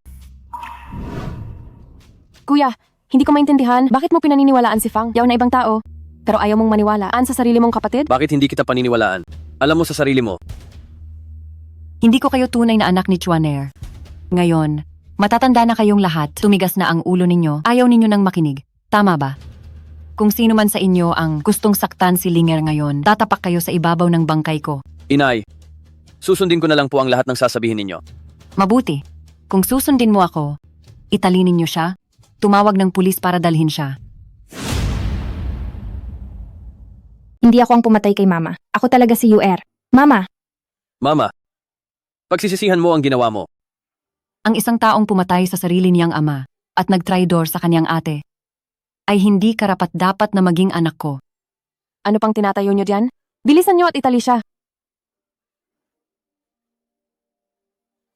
Kuya, hindi ko maintindihan. Bakit mo pinaniniwalaan si Fang Yao na ibang tao? Pero ayaw mong maniwalaan sa sarili mong kapatid? Bakit hindi kita paniniwalaan? Alam mo sa sarili mo. Hindi ko kayo tunay na anak ni Chuaner. Ngayon, matatanda na kayong lahat, tumigas na ang ulo ninyo, ayaw ninyo nang makinig. Tama ba? Kung sino man sa inyo ang gustong saktan si Linger ngayon, tatapak kayo sa ibabaw ng bangkay ko. Inay, susundin ko na lang po ang lahat ng sasabihin ninyo. Mabuti. Kung susundin mo ako, italinin niyo siya, tumawag ng pulis para dalhin siya. Hindi ako ang pumatay kay Mama. Ako talaga si UR. Mama! Mama, pagsisisihan mo ang ginawa mo. Ang isang taong pumatay sa sarili niyang ama at nagtraidor sa kanyang ate ay hindi karapat-dapat na maging anak ko. Ano pang tinatayo niyo diyan? Bilisan niyo at itali siya.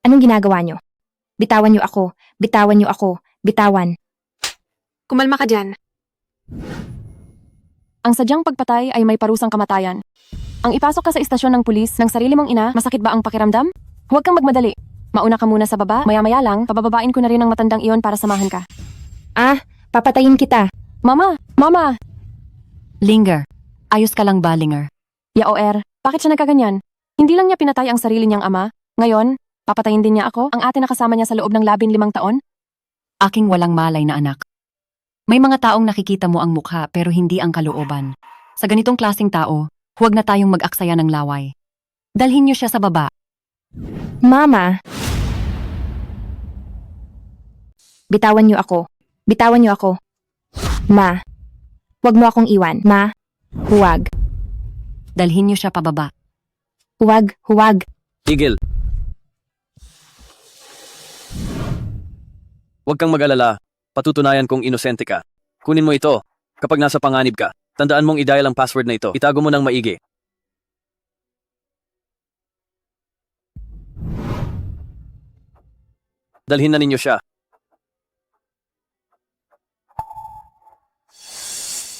Anong ginagawa niyo? Bitawan niyo ako. Bitawan niyo ako. Bitawan. Kumalma ka dyan. Ang sadyang pagpatay ay may parusang kamatayan. Ang ipasok ka sa istasyon ng pulis ng sarili mong ina, masakit ba ang pakiramdam? Huwag kang magmadali. Mauna ka muna sa baba, maya-maya lang, pabababain ko na rin ang matandang iyon para samahan ka. Papatayin kita. Mama! Linger, ayos ka lang ba, Linger? Yaoer, bakit siya nagkaganyan? Hindi lang niya pinatay ang sarili niyang ama. Ngayon, papatayin din niya ako, ang ate na kasama niya sa loob ng 15 taon? aking walang malay na anak. May mga taong nakikita mo ang mukha pero hindi ang kalooban. Sa ganitong klaseng tao, huwag na tayong mag-aksaya ng laway. Dalhin niyo siya sa baba. Mama! Bitawan niyo ako. Bitawan niyo ako. Ma, huwag mo akong iwan. Ma, huwag. Dalhin niyo siya pababa. Huwag, huwag. Tigil. Huwag kang mag-alala. Patutunayan kong inosente ka. Kunin mo ito. Kapag nasa panganib ka, tandaan mong i-dial ang password na ito. Itago mo ng maigi. Dalhin na ninyo siya.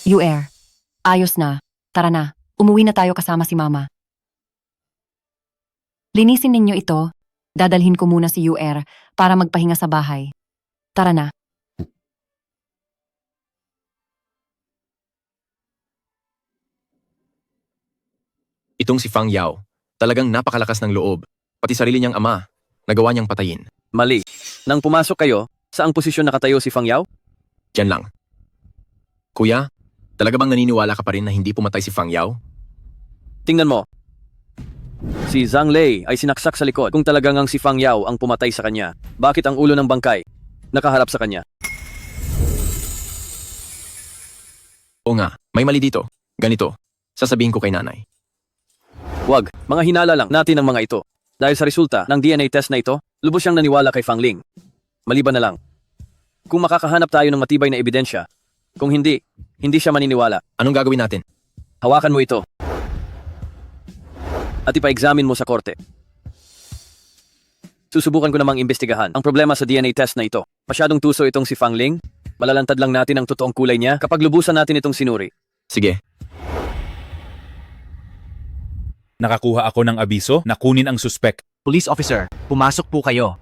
UR. Ayos na. Tara na. Umuwi na tayo kasama si Mama. Linisin ninyo ito. Dadalhin ko muna si UR para magpahinga sa bahay. Tara na. Itong si Fang Yao, talagang napakalakas ng loob. Pati sarili niyang ama, nagawa niyang patayin. Mali. Nang pumasok kayo, saang posisyon nakatayo si Fang Yao? Diyan lang. Kuya, talaga bang naniniwala ka pa rin na hindi pumatay si Fang Yao? Tingnan mo. Si Zhang Lei ay sinaksak sa likod. Kung talagang ang si Fang Yao ang pumatay sa kanya, bakit ang ulo ng bangkay nakaharap sa kanya? Oo nga, may mali dito. Ganito, sasabihin ko kay nanay. Wag, mga hinala lang natin ang mga ito. Dahil sa resulta ng DNA test na ito, lubos siyang naniwala kay Fang Ling. Maliban na lang. Kung makakahanap tayo ng matibay na ebidensya, kung hindi siya maniniwala. Anong gagawin natin? Hawakan mo ito. At ipa-examine mo sa korte. Susubukan ko namang imbestigahan ang problema sa DNA test na ito. Masyadong tuso itong si Fang Ling. Malalantad lang natin ang totoong kulay niya kapag lubusan natin itong sinuri. Sige. Nakakuha ako ng abiso na kunin ang suspek. Police officer, pumasok po kayo.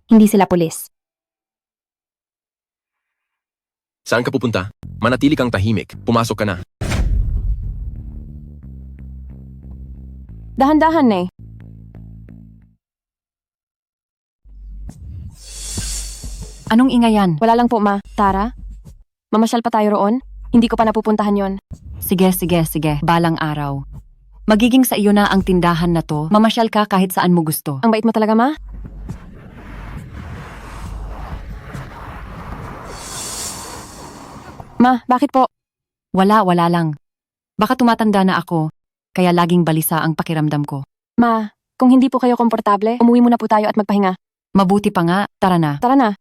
Hindi sila pulis. Saan ka pupunta? Manatili kang tahimik. Pumasok ka na. Dahan-dahan eh. Anong ingayan? Wala lang po, Ma. Tara? Mamasyal pa tayo roon? Hindi ko pa napupuntahan yon. Sige. Balang araw. Magiging sa iyo na ang tindahan na to. Mamasyal ka kahit saan mo gusto. Ang bait mo talaga, Ma. Ma, bakit po? Wala lang. Baka tumatanda na ako, kaya laging balisa ang pakiramdam ko. Ma, kung hindi po kayo komportable, umuwi muna po tayo at magpahinga. Mabuti pa nga, tara na. Tara na.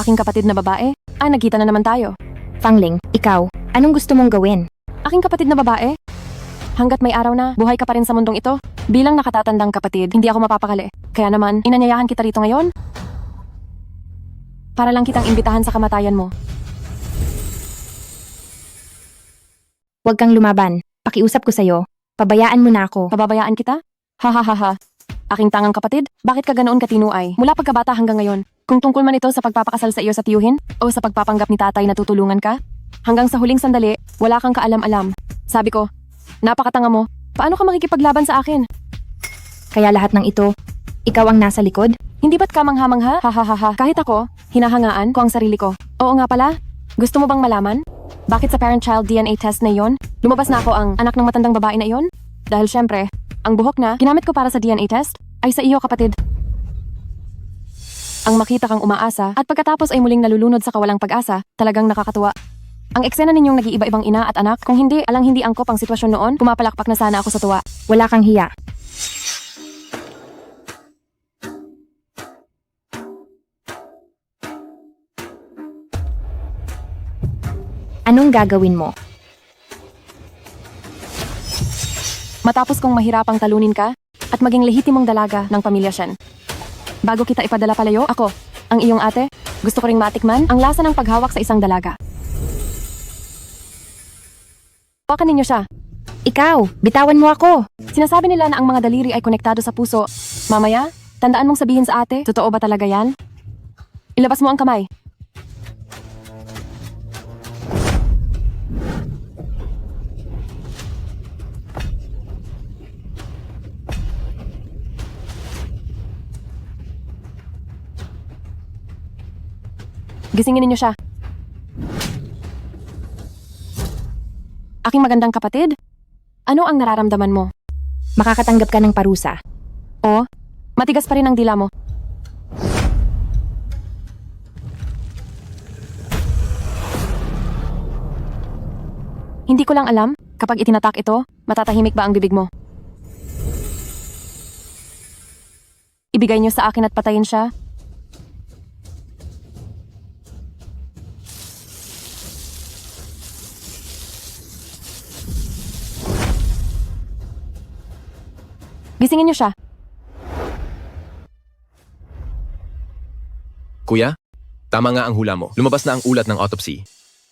Aking kapatid na babae? Nagkita na naman tayo. Fang Ling, ikaw, anong gusto mong gawin? Aking kapatid na babae? Hanggat may araw na, buhay ka pa rin sa mundong ito. Bilang nakatatandang kapatid, hindi ako mapapakali. Kaya naman, inanyayahan kita rito ngayon. Para lang kitang imbitahan sa kamatayan mo. Huwag kang lumaban. Pakiusap ko sa'yo. Pabayaan mo na ako. Pababayaan kita? Ha. Aking tangang kapatid, bakit ka ganoon katinuay? Mula pagkabata hanggang ngayon. Kung tungkol man ito sa pagpapakasal sa iyo sa tiyuhin, o sa pagpapanggap ni tatay na tutulungan ka, hanggang sa huling sandali, wala kang kaalam-alam. Sabi ko, napakatanga mo. Paano ka makikipaglaban sa akin? Kaya lahat ng ito, ikaw ang nasa likod? Hindi ba't ka mangha-mangha? Ha. Kahit ako, hinahangaan ko ang sarili ko. Oo nga pala, gusto mo bang malaman? Bakit sa parent-child DNA test na iyon, lumabas na ako ang anak ng matandang babae na iyon? Dahil syempre, ang buhok na ginamit ko para sa DNA test ay sa iyo, kapatid. Ang makita kang umaasa at pagkatapos ay muling nalulunod sa kawalang pag-asa, talagang nakakatuwa. Ang eksena ninyong nag-iiba-ibang ina at anak, kung hindi angkop ang sitwasyon noon, pumapalakpak na sana ako sa tuwa. Wala kang hiya. Anong gagawin mo? Matapos kong mahirapang talunin ka at maging lehitimong dalaga ng pamilya Shen. Bago kita ipadala palayo, ako, ang iyong ate, gusto ko ring matikman ang lasa ng paghawak sa isang dalaga. Hawakan ninyo siya. Ikaw, bitawan mo ako. Sinasabi nila na ang mga daliri ay konektado sa puso. Mamaya, tandaan mong sabihin sa ate, totoo ba talaga yan? Ilabas mo ang kamay. Gisingin ninyo siya. Aking magandang kapatid, ano ang nararamdaman mo? Makakatanggap ka ng parusa. O, matigas pa rin ang dila mo. Hindi ko lang alam, kapag itinatak ito, matatahimik ba ang bibig mo? Ibigay niyo sa akin at patayin siya. Gisingin niyo siya. Kuya, tama nga ang hula mo. Lumabas na ang ulat ng autopsy.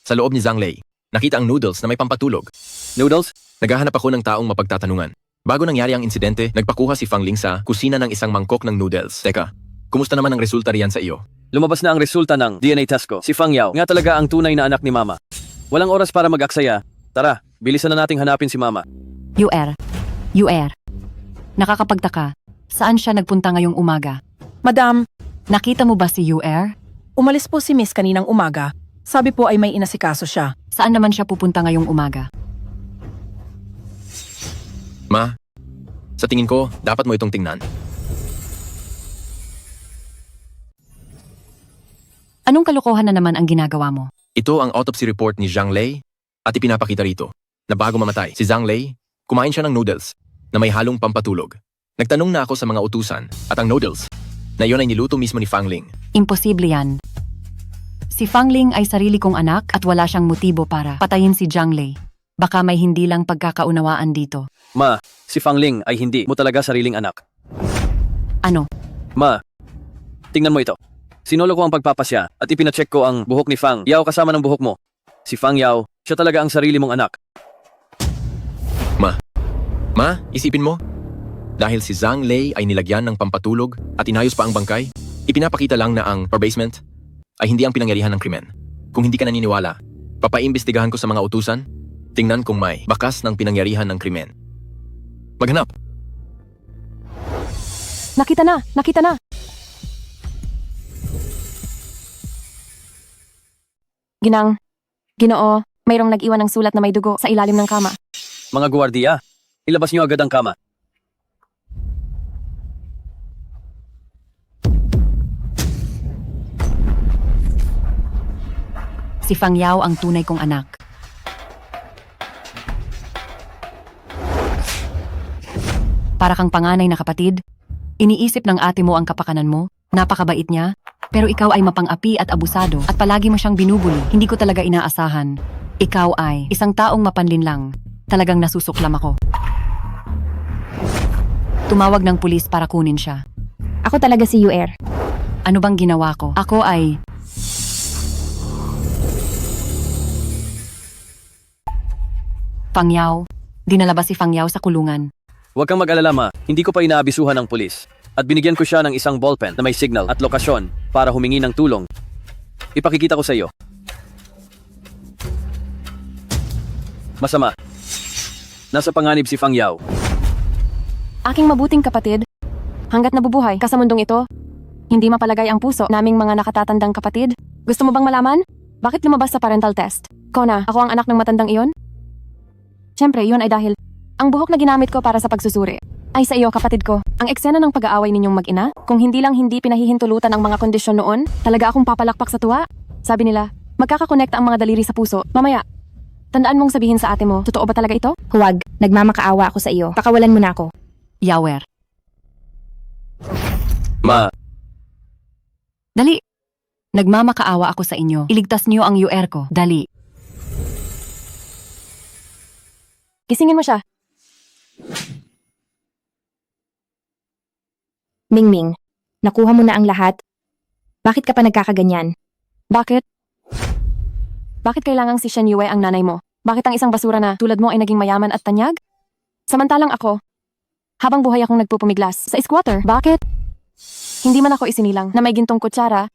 Sa loob ni Zhang Lei, nakita ang noodles na may pampatulog. Noodles? Naghahanap ako ng taong mapagtatanungan. Bago nangyari ang insidente, nagpakuha si Fang Ling sa kusina ng isang mangkok ng noodles. Teka, kumusta naman ang resulta riyan sa iyo? Lumabas na ang resulta ng DNA test ko. Si Fang Yao nga talaga ang tunay na anak ni Mama. Walang oras para mag-aksaya. Tara, bilisan na nating hanapin si Mama. UR. Nakakapagtaka. Saan siya nagpunta ngayong umaga? Madam, Nakita mo ba si UR? umalis po si Miss kaninang umaga. Sabi po ay may inasikaso siya. Saan naman siya pupunta ngayong umaga? Ma, sa tingin ko, dapat mo itong tingnan. Anong kalokohan na naman ang ginagawa mo? Ito ang autopsy report ni Zhang Lei at ipinapakita rito na bago mamatay si Zhang Lei, kumain siya ng noodles na may halong pampatulog. Nagtanong na ako sa mga utusan at ang noodles na iyon ay niluto mismo ni Fang Ling. Imposible yan. Si Fang Ling ay sarili kong anak at wala siyang motibo para patayin si Zhang Lei. Baka may hindi lang pagkakaunawaan dito. Ma, si Fang Ling ay hindi mo talaga sariling anak. Ano? Ma, tingnan mo ito. Sinolo ko ang pagpapasya at ipinacheck ko ang buhok ni Fang Yao kasama ng buhok mo. Si Fang Yao, siya talaga ang sarili mong anak. Ma, isipin mo. Dahil si Zhang Lei ay nilagyan ng pampatulog at inayos pa ang bangkay, ipinapakita lang na ang probasement ay hindi ang pinangyarihan ng krimen. Kung hindi ka naniniwala, papaimbestigahan ko sa mga utusan, tingnan kung may bakas ng pinangyarihan ng krimen. Maghanap! Nakita na! Ginoo, mayroong nag-iwan ng sulat na may dugo sa ilalim ng kama. Mga guwardiya, ilabas niyo agad ang kama. Si Fang Yao ang tunay kong anak. Para kang panganay na kapatid, iniisip ng ate mo ang kapakanan mo, napakabait niya, pero ikaw ay mapang-api at abusado at palagi mo siyang binubuli. Hindi ko talaga inaasahan. Ikaw ay isang taong mapanlinlang. Talagang nasusuklam ako. Tumawag ng pulis para kunin siya. Ako talaga si UR. Ano bang ginawa ko? Ako ay... Fang Yao. Dinala ba si Fang Yao sa kulungan? Huwag kang mag-alala, Ma. Hindi ko pa inaabisuhan ng pulis. At binigyan ko siya ng isang ballpen na may signal at lokasyon para humingi ng tulong. Ipakikita ko sa iyo. Masama. Nasa panganib si Fang Yao. Aking mabuting kapatid, hanggat nabubuhay ka sa mundong ito, hindi mapalagay ang puso naming mga nakatatandang kapatid. Gusto mo bang malaman? Bakit lumabas sa parental test? Kona, ako ang anak ng matandang iyon? Siyempre, yun ay dahil ang buhok na ginamit ko para sa pagsusuri ay sa iyo, kapatid ko. Ang eksena ng pag-aaway ninyong mag-ina, kung hindi lang hindi pinahihintulutan ang mga kondisyon noon, talaga akong papalakpak sa tuwa. Sabi nila, magkakakonekta ang mga daliri sa puso. Mamaya, tandaan mong sabihin sa ate mo, totoo ba talaga ito? Huwag, nagmamakaawa ako sa iyo. Pakawalan mo na ako. Yawer. Ma. Dali. Nagmamakaawa ako sa inyo. Iligtas niyo ang UR ko. Dali. Gisingin mo siya. Mingming, nakuha mo na ang lahat. Bakit ka pa nagkakaganyan? Bakit? Bakit kailangang si Shen Yue ang nanay mo? Bakit ang isang basura na tulad mo ay naging mayaman at tanyag? Samantalang ako, habang buhay akong nagpupumiglas sa squatter. Bakit? Hindi man ako isinilang na may gintong kutsara,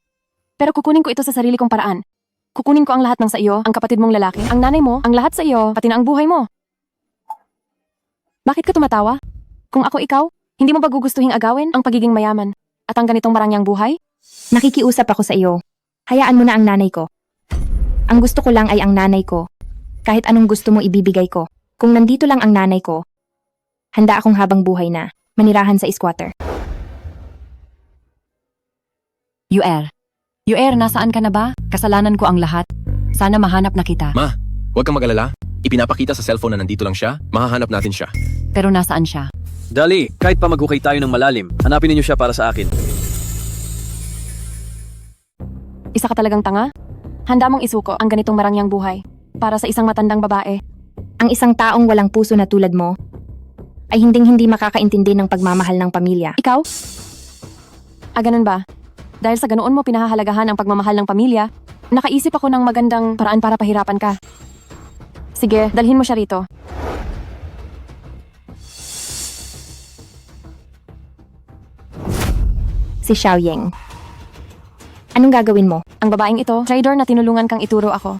Pero kukunin ko ito sa sarili kong paraan. Kukunin ko ang lahat ng sa iyo, ang kapatid mong lalaki, ang nanay mo, ang lahat sa iyo, pati na ang buhay mo. Bakit ka tumatawa? Kung ako ikaw, hindi mo ba gugustuhing agawin ang pagiging mayaman at ang ganitong marangyang buhay? Nakikiusap ako sa iyo. Hayaan mo na ang nanay ko. Ang gusto ko lang ay ang nanay ko. Kahit anong gusto mo ibibigay ko. Kung nandito lang ang nanay ko, handa akong habang buhay na manirahan sa squatter. UR, nasaan ka na ba? Kasalanan ko ang lahat. Sana mahanap na kita. Ma, huwag kang mag-alala. Ipinapakita sa cellphone na nandito lang siya, mahahanap natin siya. Pero nasaan siya? Dali, kahit pa maghukay tayo ng malalim, hanapin ninyo siya para sa akin. Isa ka talagang tanga? Handa mong isuko ang ganitong marangyang buhay para sa isang matandang babae. Ang isang taong walang puso na tulad mo ay hinding-hindi makakaintindi ng pagmamahal ng pamilya. Ikaw? Ganun ba? Dahil sa ganoon mo pinahahalagahan ang pagmamahal ng pamilya, nakaisip ako ng magandang paraan para pahirapan ka. Sige, dalhin mo siya rito. Si Xiaoying. Anong gagawin mo? Ang babaeng ito, trader na tinulungan kang ituro ako.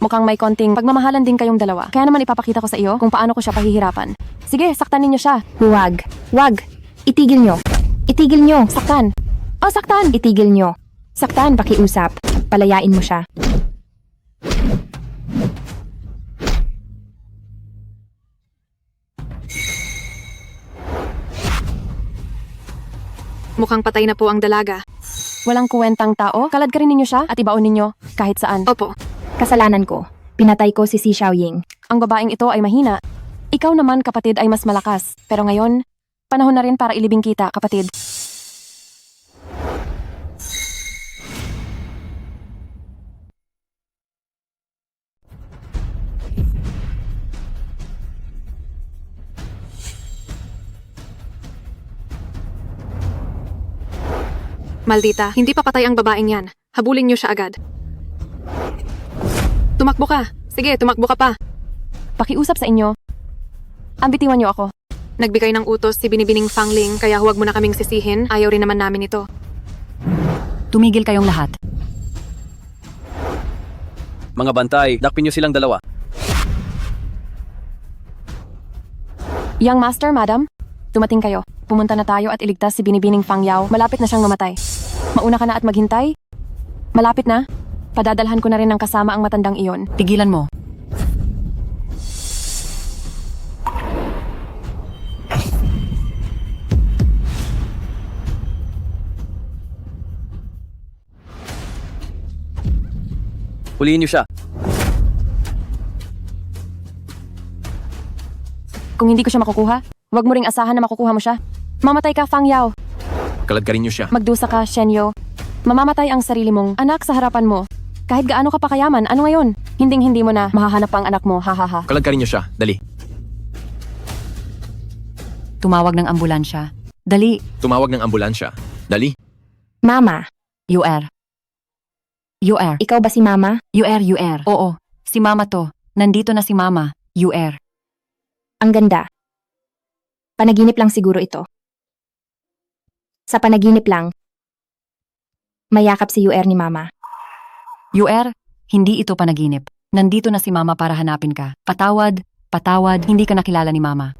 Mukhang may konting pagmamahalan din kayong dalawa. Kaya naman ipapakita ko sa iyo kung paano ko siya pahihirapan. Sige, saktan ninyo siya. Huwag. Wag. Itigil nyo. Itigil nyo. Saktan. Oh, saktan! Itigil nyo. Saktan, pakiusap. Palayain mo siya. Mukhang patay na po ang dalaga. Walang kuwentang tao, kalad ka rin ninyo siya at ibaon ninyo kahit saan. Opo. Kasalanan ko. Pinatay ko si Xiaoying. Ang babaeng ito ay mahina. Ikaw naman, kapatid, ay mas malakas. Pero ngayon, panahon na rin para ilibing kita, kapatid. Maldita, hindi pa patay ang babaeng yan. Habulin niyo siya agad. Tumakbo ka. Sige, tumakbo ka pa. Pakiusap sa inyo. Ambitiwan niyo ako. Nagbigay ng utos si Binibining Fangling, kaya huwag mo na kaming sisihin. Ayaw rin naman namin ito. Tumigil kayong lahat. Mga bantay, dakpin niyo silang dalawa. Young Master, Madam, dumating kayo. Pumunta na tayo at iligtas si Binibining Fangyao. Malapit na siyang mamatay. Mauna ka na at maghintay. Malapit na. Padadalhan ko na rin ng kasama ang matandang iyon. Pigilan mo. Huliin niyo siya. Kung hindi ko siya makukuha, huwag mo ring asahan na makukuha mo siya. Mamatay ka, Fangyao. Kaladkarin niyo siya. Magdusa ka, Shenyo. Mamamatay ang sarili mong anak sa harapan mo. Kahit gaano ka pa kayaman, ano ngayon? Hinding-hindi mo na mahahanap ang anak mo, hahaha. Kaladkarin niyo siya. Dali. Tumawag ng ambulansya. Dali. Tumawag ng ambulansya. Dali. Mama. UR. Ikaw ba si Mama? UR. Oo. Si Mama to. Nandito na si Mama. UR. Ang ganda. Panaginip lang siguro ito. Sa panaginip lang, mayakap si UR ni Mama. UR, hindi ito panaginip. Nandito na si Mama para hanapin ka. Patawad, hindi ka nakilala ni Mama.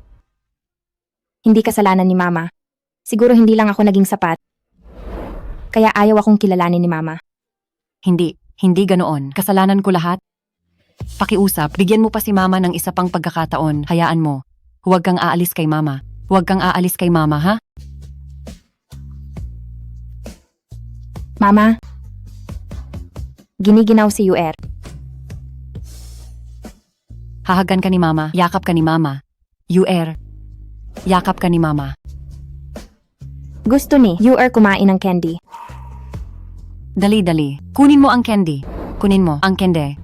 Hindi kasalanan ni Mama. Siguro hindi lang ako naging sapat. Kaya ayaw akong kilalanin ni Mama. Hindi ganoon. Kasalanan ko lahat. Pakiusap, bigyan mo pa si Mama ng isa pang pagkakataon. Hayaan mo. Huwag kang aalis kay Mama. Ha? Mama, giniginaw si UR. Hahagan ka ni Mama. Yakap ka ni Mama. UR. Yakap ka ni Mama. Gusto ni UR kumain ng candy. Dali. Kunin mo ang candy. Kunin mo ang candy.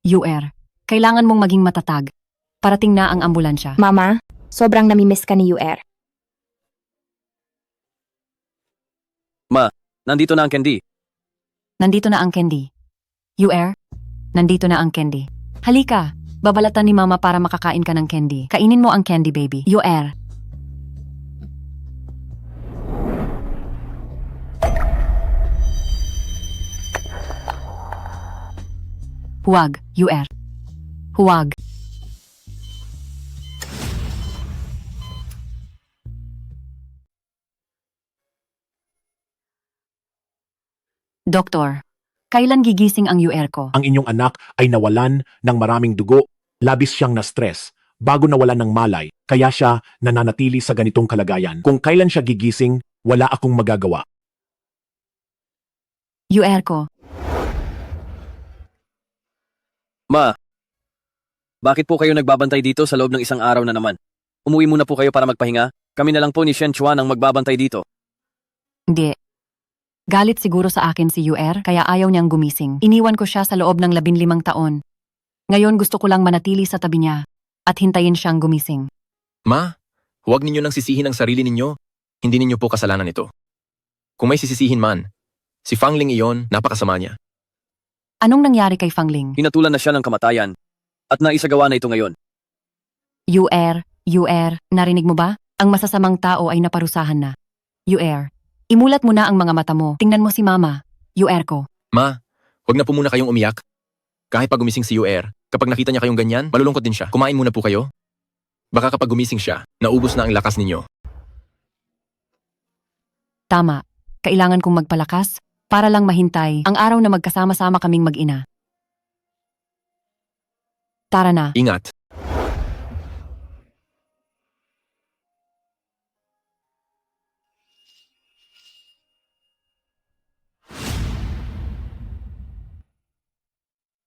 UR. Kailangan mong maging matatag. Parating na ang ambulansya. Mama, sobrang namimiss ka ni UR. Ma, nandito na ang candy. Nandito na ang candy. UR, nandito na ang candy. Halika, babalatan ni Mama para makakain ka ng candy. Kainin mo ang candy, baby. UR. Huwag, UR. Huwag. Doktor, kailan gigising ang UR ko? Ang inyong anak ay nawalan ng maraming dugo, labis siyang na-stress, bago nawalan ng malay, kaya siya nananatili sa ganitong kalagayan. Kung kailan siya gigising, wala akong magagawa. UR ko. Ma, bakit po kayo nagbabantay dito sa loob ng isang araw na naman? Umuwi muna po kayo para magpahinga. Kami na lang po ni Shen Chuan ang magbabantay dito. Hindi. Galit siguro sa akin si UR kaya ayaw niyang gumising. Iniwan ko siya sa loob ng 15 taon. Ngayon gusto ko lang manatili sa tabi niya at hintayin siyang gumising. Ma, huwag ninyo nang sisihin ang sarili ninyo. Hindi ninyo po kasalanan ito. Kung may sisisihin man, si Fang Ling iyon, napakasama niya. Anong nangyari kay Fang Ling? Hinatulan na siya ng kamatayan at naisagawa na ito ngayon. UR, narinig mo ba? Ang masasamang tao ay naparusahan na. UR, imulat mo na ang mga mata mo. Tingnan mo si Mama. UR ko. Ma, huwag na po muna kayong umiyak. Kahit pag gumising si UR, kapag nakita niya kayong ganyan, malulungkot din siya. Kumain muna po kayo. Baka kapag gumising siya, naubos na ang lakas ninyo. Tama. Kailangan kong magpalakas para lang mahintay ang araw na magkasama-sama kaming mag-ina. Tara na. Ingat.